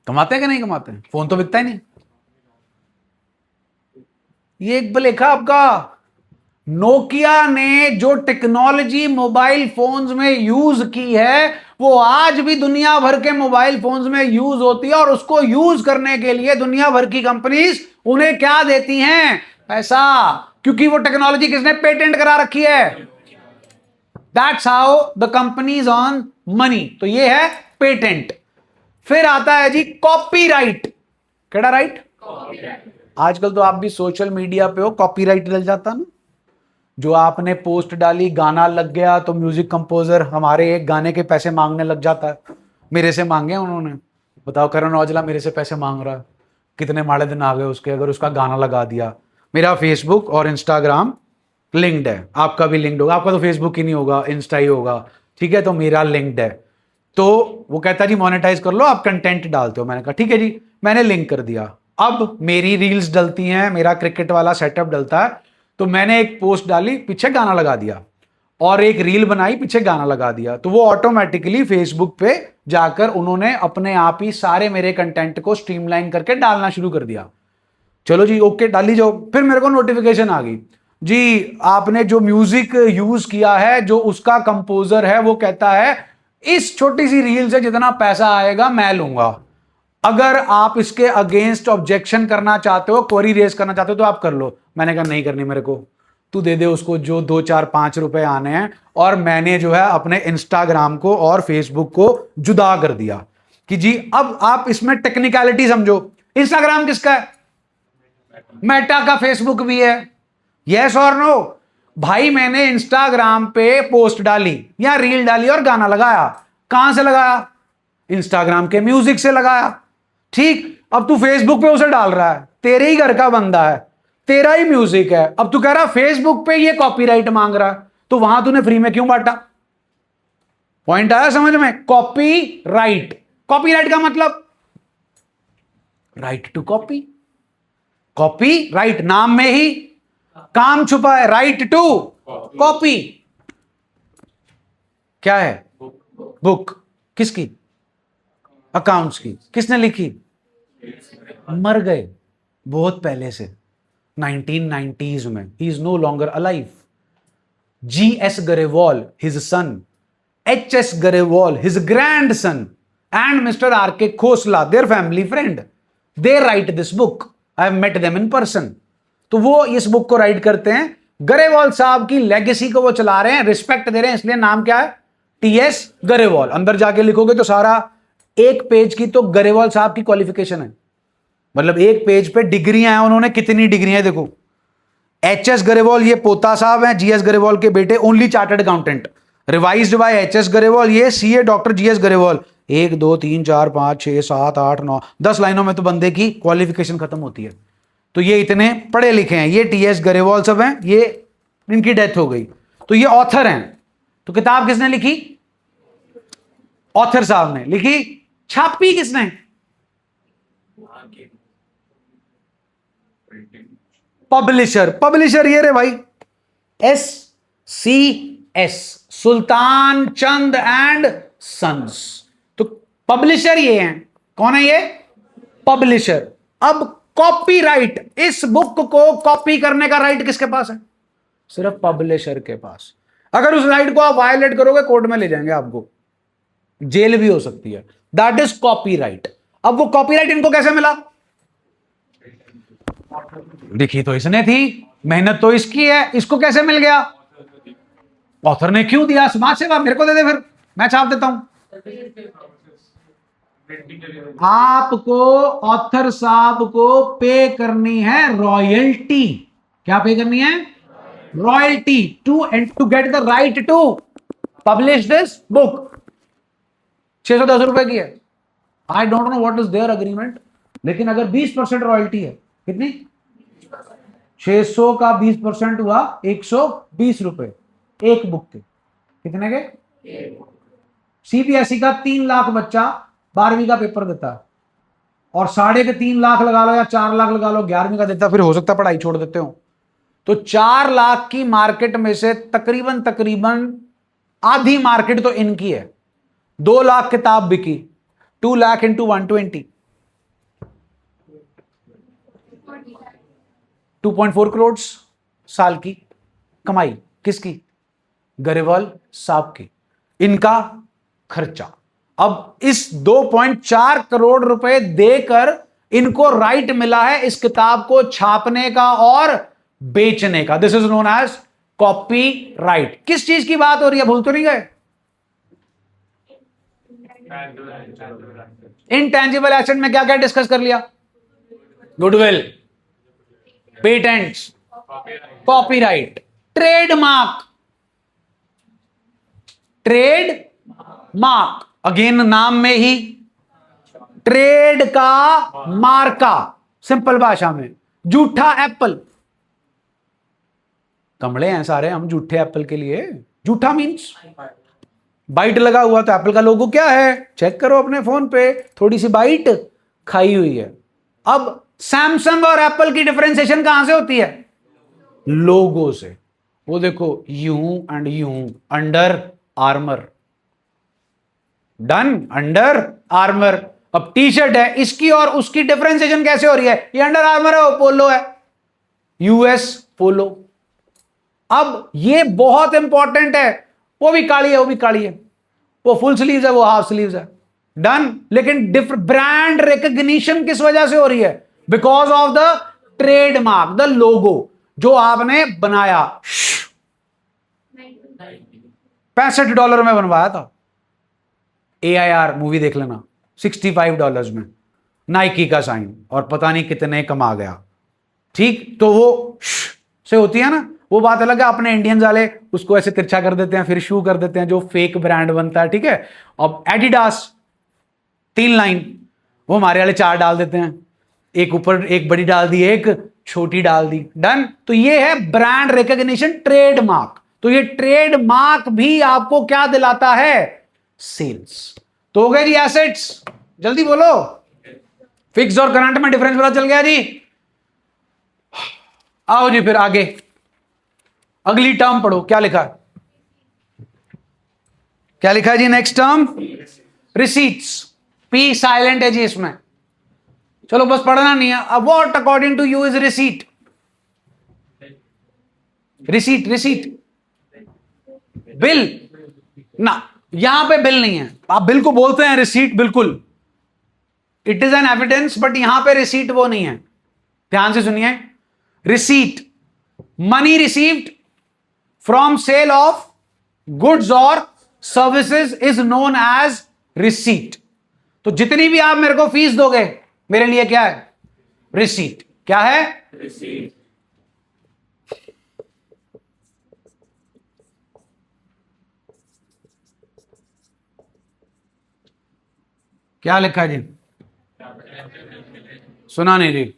कमाते हैं कि नहीं कमाते? फोन तो बिकता ही नहीं। ये एक लेखा आपका, नोकिया ने जो टेक्नोलॉजी मोबाइल फोन्स में यूज की है वो आज भी दुनिया भर के मोबाइल फोन्स में यूज होती है, और उसको यूज करने के लिए दुनिया भर की कंपनीज उन्हें क्या देती हैं? पैसा। क्योंकि वो टेक्नोलॉजी किसने पेटेंट करा रखी है? That's how the companies earn money. तो ये है पेटेंट। फिर आता है जी कॉपीराइट। केड़ा राइट? आजकल तो आप भी सोशल मीडिया पे हो, कॉपीराइट डल जाता ना। जो आपने पोस्ट डाली, गाना लग गया तो म्यूजिक कंपोजर हमारे एक गाने के पैसे मांगने लग जाता है। मेरे से मांगे उन्होंने, बताओ करण औजला मेरे से पैसे मांग रहा है, कितने माड़े दिन आ गए उसके अगर उसका गाना लगा दिया। मेरा फेसबुक और इंस्टाग्राम लिंक्ड है, आपका भी लिंक्ड होगा। आपका तो फेसबुक ही नहीं होगा, इंस्टा ही होगा, ठीक है? तो मेरा लिंक्ड है। तो वो कहता जी मोनेटाइज कर लो, आप कंटेंट डालते हो। मैंने कहा ठीक है जी, मैंने लिंक कर दिया। अब मेरी रील्स डलती हैं, मेरा क्रिकेट वाला सेटअप डलता है, तो मैंने एक पोस्ट डाली, पीछे गाना लगा दिया, और एक रील बनाई, पीछे गाना लगा दिया, तो वो ऑटोमेटिकली फेसबुक पे जाकर उन्होंने अपने आप ही सारे मेरे कंटेंट को स्ट्रीमलाइन करके डालना शुरू कर दिया। चलो जी ओके, डाली जाओ। फिर मेरे को नोटिफिकेशन आ गई, जी आपने जो म्यूजिक यूज किया है, जो उसका कंपोजर है वो कहता है इस छोटी सी रील से जितना पैसा आएगा मैं लूंगा, अगर आप इसके अगेंस्ट ऑब्जेक्शन करना चाहते हो, क्वेरी रेज करना चाहते हो तो आप कर लो। मैंने कहा नहीं करनी मेरे को, तू दे दे उसको जो 2-4-5 रुपए आने हैं। और मैंने जो है अपने इंस्टाग्राम को और फेसबुक को जुदा कर दिया कि जी अब आप इसमें टेक्निकलिटी समझो। इंस्टाग्राम किसका है? मेटा का। फेसबुक भी है। यस और नो? भाई मैंने इंस्टाग्राम पे पोस्ट डाली या रील डाली और गाना लगाया, कहां से लगाया? इंस्टाग्राम के म्यूजिक से लगाया। ठीक, अब तू फेसबुक पे उसे डाल रहा है, तेरे ही घर का बंदा है, तेरा ही म्यूजिक है, अब तू कह रहा फेसबुक पे ये कॉपीराइट मांग रहा है। तो वहां तूने फ्री में क्यों बांटा? पॉइंट आया समझ में? कॉपीराइट, कॉपीराइट का मतलब right to copy. Copy right, नाम में ही काम छुपा है, राइट टू कॉपी। क्या है? बुक। किसकी? अकाउंट्स की। किसने लिखी? मर गए बहुत पहले से, 1990s में। He is no longer alive. G.S. Garewal, his son, H.S. Garewal, his grandson, and Mr. R.K. Khosla, their family friend, they write this book. I have met them in person. तो वो इस book को right करते हैं। गरेवाल साहब की legacy को वो चला रहे हैं, रिस्पेक्ट दे रहे हैं, इसलिए नाम क्या है? टी.एस. गरेवाल। अंदर जाके लिखोगे तो सारा एक पेज की तो गरेवाल साहब की क्वालिफिकेशन है, मतलब एक पेज पे डिग्रियां हैं, उन्होंने कितनी डिग्रियां देखो। एच.एस. गरेवाल ये पोता साहब हैं, जी.एस. गरेवाल के बेटे, only chartered accountant, revised by H S. Garewal. ये सीए डॉक्टर जी.एस. गरेवाल। 1 2 3 4 5 6 7 8 9 10 लाइनों में तो बंदे की क्वालिफिकेशन खत्म होती है। तो ये इतने पढ़े लिखे हैं। ये टी.एस. गरेवाल सब हैं, ये इनकी डेथ हो गई, तो ये ऑथर हैं। तो किताब किसने लिखी? ऑथर साहब ने लिखी। छापी किसने? पब्लिशर। पब्लिशर ये रे भाई, SCS, Sultan Chand and Sons. तो पब्लिशर ये हैं। कौन है ये? पब्लिशर। अब कॉपीराइट, इस बुक को कॉपी करने का राइट किसके पास है? सिर्फ पब्लिशर के पास। अगर उस राइट को आप वायलेट करोगे, कोर्ट में ले जाएंगे आपको, जेल भी हो सकती है। That is copyright. अब वो कॉपीराइट इनको कैसे मिला? लिखी तो इसने थी, मेहनत तो इसकी है, इसको कैसे मिल गया? ऑथर ने क्यों दिया? समाज सेवा, मेरे को दे दे, फिर मैं छाप देता हूं। आपको ऑथर साहब को पे करनी है रॉयल्टी। क्या पे करनी है? Royalty to get the right to publish this book. 610 रुपए की है। I don't know what is their agreement, लेकिन अगर 20% रॉयल्टी है, कितनी? 600 का 20% हुआ 120 रुपए एक बुक के। कितने के? सीबीएसई का 3 लाख बच्चा 12वीं का पेपर देता है, और 3.5 लाख लगा लो या 4 लाख लगा लो 11वीं का देता, फिर हो सकता है पढ़ाई छोड़ देते हो। तो 4 लाख की मार्केट में से तकरीबन आधी मार्केट तो इनकी है। 2 लाख किताब बिकी, 2 लाख इंटू 120, 2.4 करोड़ साल की कमाई। किसकी? गरेवाल साहब की। इनका खर्चा। अब इस 2.4 करोड़ रुपए देकर इनको राइट मिला है इस किताब को छापने का और बेचने का। This is known as copy right. किस चीज की बात हो रही है? भूल तो नहीं गए? इनटैंजिबल एसेट में क्या क्या डिस्कस कर लिया? Goodwill, patents, copyright, trademark. Trade mark, again नाम में ही ट्रेड का मार्का। सिंपल भाषा में जूठा एप्पल। कमले हैं सारे हम जूठे एप्पल के लिए। जूठा मींस बाइट लगा हुआ, तो एप्पल का लोगो क्या है? चेक करो अपने फोन पे, थोड़ी सी बाइट खाई हुई है। अब सैमसंग और एप्पल की डिफरेंशिएशन कहां से होती है? लोगो से। वो देखो यूं एंड यूं, under armour, done under armour. अब टी शर्ट है, इसकी और उसकी डिफरेंशिएशन कैसे हो रही है? ये अंडर आर्मर है, वो पोलो है, यूएस पोलो। अब ये बहुत इंपॉर्टेंट है, वो भी काली है, वो भी काली है, वो फुल स्लीव्स है, वो हाफ स्लीव्स है, डन। लेकिन ब्रांड रिकॉग्निशन किस वजह से हो रही है? Because of the trademark, the logo जो आपने बनाया। $65 में बनवाया था। AIR मूवी देख लेना, $65 में नाइकी का साइन, और पता नहीं कितने कमा गया। ठीक, तो वो से होती है ना, वो बात अलग है। अपने इंडियंस वाले उसको ऐसे तिरछा कर देते हैं, फिर शू कर देते हैं, जो फेक ब्रांड बनता है। ठीक है, अब एडिडास 3 लाइन, वो हमारे वाले 4 डाल देते हैं, एक ऊपर एक बड़ी डाल दी, एक छोटी डाल दी, डन। तो ये है ब्रांड रिकॉग्निशन, ट्रेडमार्क। तो ये ट्रेड मार्क भी आपको क्या दिलाता है? सेल्स। तो हो गए जी एसेट्स, जल्दी बोलो। फिक्स और करंट में डिफरेंस पता चल गया जी। आओ जी फिर आगे, अगली टर्म पढ़ो, क्या लिखा है? क्या लिखा है जी next term? Receipts. P silent है जी इसमें, चलो बस पढ़ना नहीं है। अब what according to you is receipt? Receipt, receipt bill ना, यहां पे बिल नहीं है। आप बिल को बोलते हैं रिसीट, बिल्कुल it is an evidence, but यहां पे रिसीट वो नहीं है। ध्यान से सुनिए, receipt money received from sale of goods और services is known as receipt. तो जितनी भी आप मेरे को फीस दोगे, मेरे लिए क्या है? रिसीट। क्या है? रिसीट। क्या लिखा है जी? सुना नहीं जी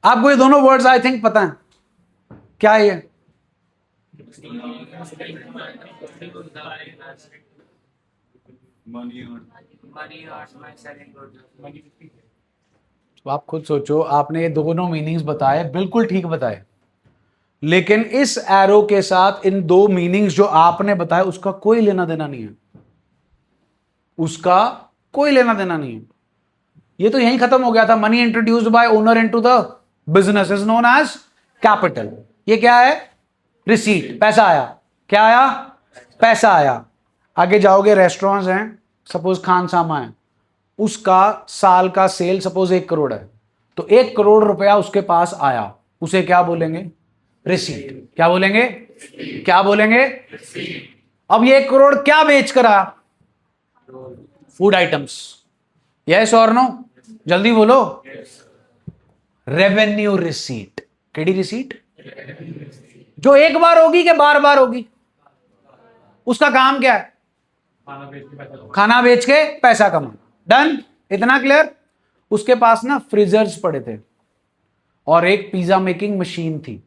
आपको? ये दोनों वर्ड्स आई थिंक पता है क्या है ये? तो आप खुद सोचो, आपने ये दोनों मीनिंग्स बताए, बिल्कुल ठीक बताए, लेकिन इस एरो के साथ इन दो मीनिंग्स जो आपने बताया उसका कोई लेना देना नहीं है, उसका कोई लेना देना नहीं है। ये तो यहीं खत्म हो गया था। Money introduced by owner into the business is known as capital. ये क्या है? रिसीट। पैसा आया। क्या आया? पैसा आया। आगे जाओगे, रेस्टोरेंट्स हैं, सपोज खान सामा है, उसका साल का सेल सपोज 1 करोड़ है, तो 1 करोड़ रुपया उसके पास आया, उसे क्या बोलेंगे? रिसीट। क्या बोलेंगे? क्या बोलेंगे? अब ये 1 करोड़ क्या बेच कर आया? Food items. यस और नो? जल्दी बोलो। Revenue receipt. KD receipt? जो एक बार होगी कि बार बार होगी? उसका काम क्या है? खाना बेच के पैसा कमाना। डन? इतना क्लियर? उसके पास ना फ्रीजर्स पड़े थे और एक पिज्जा मेकिंग मशीन थी,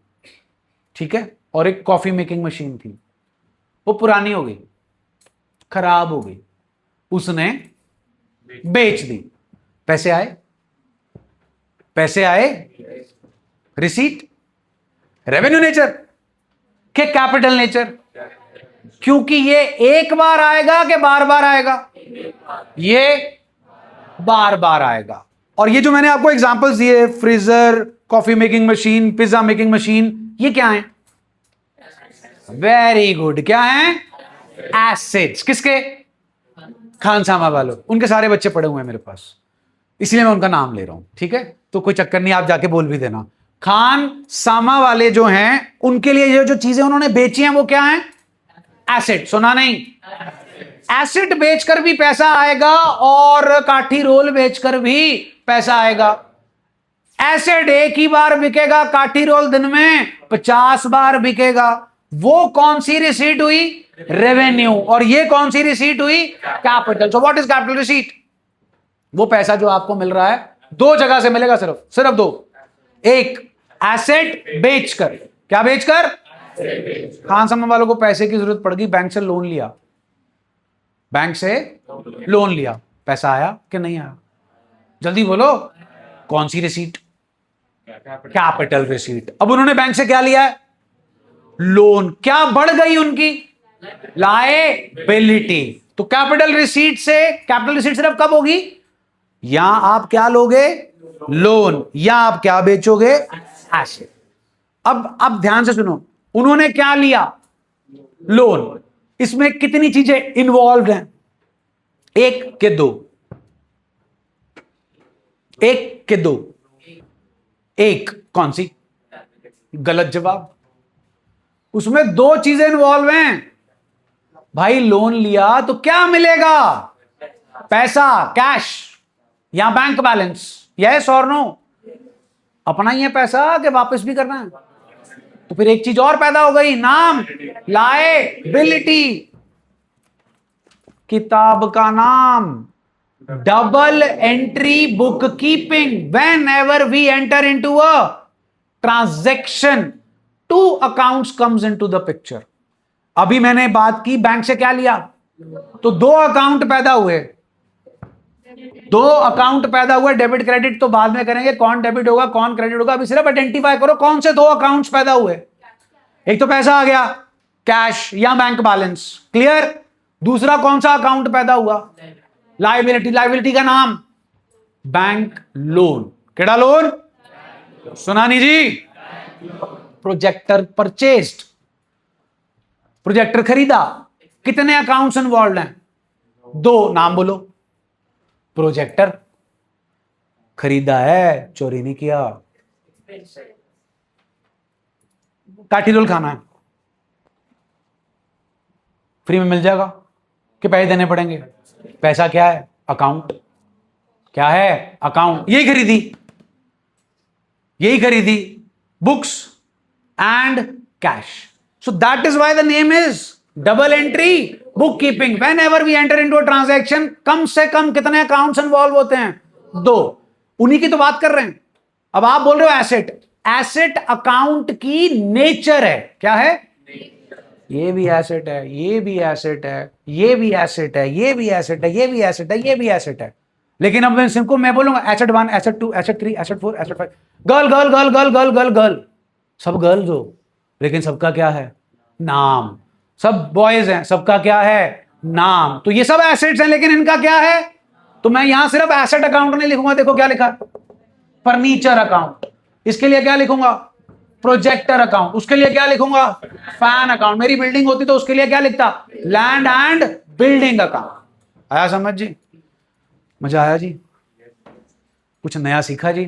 ठीक है, और एक कॉफी मेकिंग मशीन थी। वो पुरानी हो गई, खराब हो गई, उसने बेच दी। पैसे आए? पैसे आए? रिसीट। रेवेन्यू नेचर के कैपिटल नेचर? क्योंकि ये एक बार आएगा कि बार बार आएगा? ये बार बार आएगा। और ये जो मैंने आपको एग्जांपल्स दिए, freezer, coffee making machine, pizza making machine, ये क्या है? Very good. क्या है? एसेट्स। किसके? खान सामा वालों। उनके सारे बच्चे पड़े हुए हैं मेरे पास, इसलिए मैं उनका नाम ले रहा हूं, ठीक है? तो कोई चक्कर नहीं, आप जाके बोल भी देना। खान सामा वाले जो हैं, उनके लिए ये जो चीजें उन्होंने बेची हैं वो क्या है? एसेट। सुना नहीं? एसेट बेचकर भी पैसा आएगा और काठी रोल बेचकर भी पैसा आएगा। एसेट एक ही बार बिकेगा, काठी रोल दिन में 50 बार बिकेगा। वो कौन सी रिसीट हुई? रेवेन्यू। और ये कौन सी रिसीट हुई? Capital. So what is capital receipt? वो पैसा जो आपको मिल रहा है, दो जगह से मिलेगा, सिर्फ दो। एक, एसेट बेचकर। क्या बेचकर? खान सामा वालों को पैसे की जरूरत पड़ गई, बैंक से लोन लिया, बैंक से लोन लिया, पैसा आया कि नहीं आया? जल्दी बोलो। कौन सी रिसीट? Capital receipt. अब उन्होंने बैंक से क्या लिया है? लोन। क्या बढ़ गई उनकी? लायबिलिटी। तो कैपिटल रिसीट सिर्फ कब होगी? यहां आप क्या लोगे? लोन। यहां आप क्या बेचोगे? एसेट। अब ध्यान से सुनो, उन्होंने क्या लिया? लोन। इसमें कितनी चीजें इन्वॉल्व हैं? एक के दो? एक के दो? एक कौन सी? गलत जवाब। उसमें दो चीजें इन्वॉल्व हैं भाई। लोन लिया तो क्या मिलेगा? पैसा, कैश या बैंक बैलेंस? यस और नो? अपना ही है पैसा कि वापस भी करना है? तो फिर एक चीज और पैदा हो गई, नाम लायबिलिटी। किताब का नाम double entry book keeping. Whenever we enter into a transaction, two accounts comes into the picture. अभी मैंने बात की बैंक से क्या लिया, तो दो अकाउंट पैदा हुए, दो अकाउंट पैदा हुए, डेबिट क्रेडिट तो बाद में करेंगे, कौन डेबिट होगा कौन क्रेडिट होगा, अभी सिर्फ आइडेंटिफाई करो कौन से दो अकाउंट्स पैदा हुए। एक तो पैसा आ गया कैश या बैंक बैलेंस, क्लियर। दूसरा कौन सा अकाउंट पैदा हुआ, लायबिलिटी। लायबिलिटी का नाम बैंक लोन। केड़ा लोन, सुना नहीं जी। प्रोजेक्टर परचेस्ड, प्रोजेक्टर खरीदा। कितने अकाउंट्स इन्वॉल्व हैं, दो, नाम बोलो। प्रोजेक्टर खरीदा है, चोरी नहीं किया। काठी रोल खाना है, फ्री में मिल जाएगा कि पैसे देने पड़ेंगे। पैसा क्या है, अकाउंट। क्या है, अकाउंट। यही खरीदी, यही खरीदी, books and cash. So that is why the name is double entry book keeping. Whenever we enter into a transaction, कम से कम कितने अकाउंट्स इन्वॉल्व होते हैं, दो। उन्हीं की तो बात कर रहे हैं। अब आप बोल रहे हो एसेट, एसेट अकाउंट की नेचर है। क्या है, ये भी एसेट है, ये भी एसेट है, ये भी एसेट है, ये भी एसेट है, ये भी एसेट है, ये भी एसेट है। लेकिन अब मैं सिंपल मैं बोलूंगा asset 1, asset 2, asset 3, asset 4, asset 5। Girl girl girl girl girl girl girl, सब गर्ल्स हो, लेकिन सबका क्या है, नाम। सब बॉयज हैं, सबका क्या है, नाम। तो ये सब एसेट्स हैं, लेकिन इनका क्या है। तो मैं यहां सिर्फ एसेट अकाउंट नहीं लिखूंगा, देखो क्या लिखा, फर्नीचर अकाउंट। इसके लिए क्या लिखूंगा, प्रोजेक्टर अकाउंट। उसके लिए क्या लिखूंगा, फैन अकाउंट। मेरी बिल्डिंग होती तो उसके लिए क्या लिखता, लैंड एंड बिल्डिंग अकाउंट। आया समझ जी, मजा आया जी, कुछ नया सीखा जी,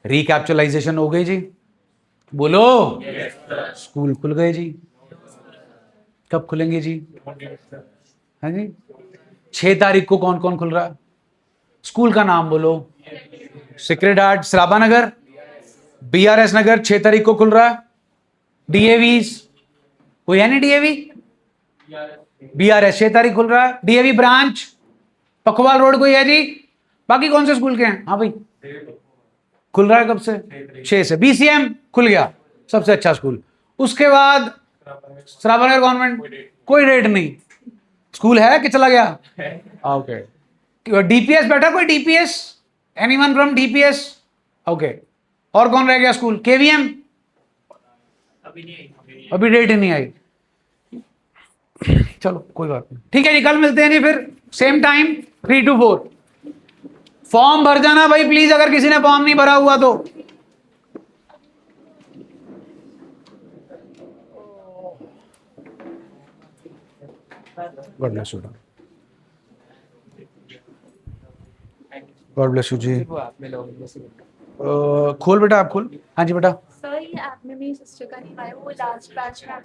रिकैप्चुलाइजेशन हो गई जी, बोलो। स्कूल खुल गए जी, कब खुलेंगे जी, है जी। 6 तारीख को कौन कौन खुल रहा है, स्कूल का नाम बोलो। सीक्रेट हार्ट सराबा नगर, बीआरएस नगर 6 तारीख को खुल रहा है। डीएवी कोई है नहीं, डीएवी बीआरएस 6 तारीख खुल रहा है। डीएवी ब्रांच पखवाल रोड कोई है जी। बाकी कौन से स्कूल के हैं, हाँ भाई खुल रहा है कब से, 6 से। बीसीएम खुल गया, सबसे अच्छा स्कूल। उसके बाद सराबा नगर गवर्नमेंट, कोई रेट नहीं। स्कूल है कि चला गया, ओके। डीपीएस बैठा कोई, DPS, anyone from DPS, okay. और कौन रह गया स्कूल, केवीएम, अभी डेट ही नहीं आई। चलो कोई बात नहीं, ठीक है जी, कल मिलते हैं जी फिर सेम टाइम 3 to 4। फॉर्म भर जाना भाई प्लीज, अगर किसी ने फॉर्म नहीं भरा हुआ तो। God bless you, God bless you जी। खोल बेटा, आप खोल। हाँ जी बेटा। सर ये ऐप में मेरी सिस्टर का नहीं आया, वो लास्ट बैच में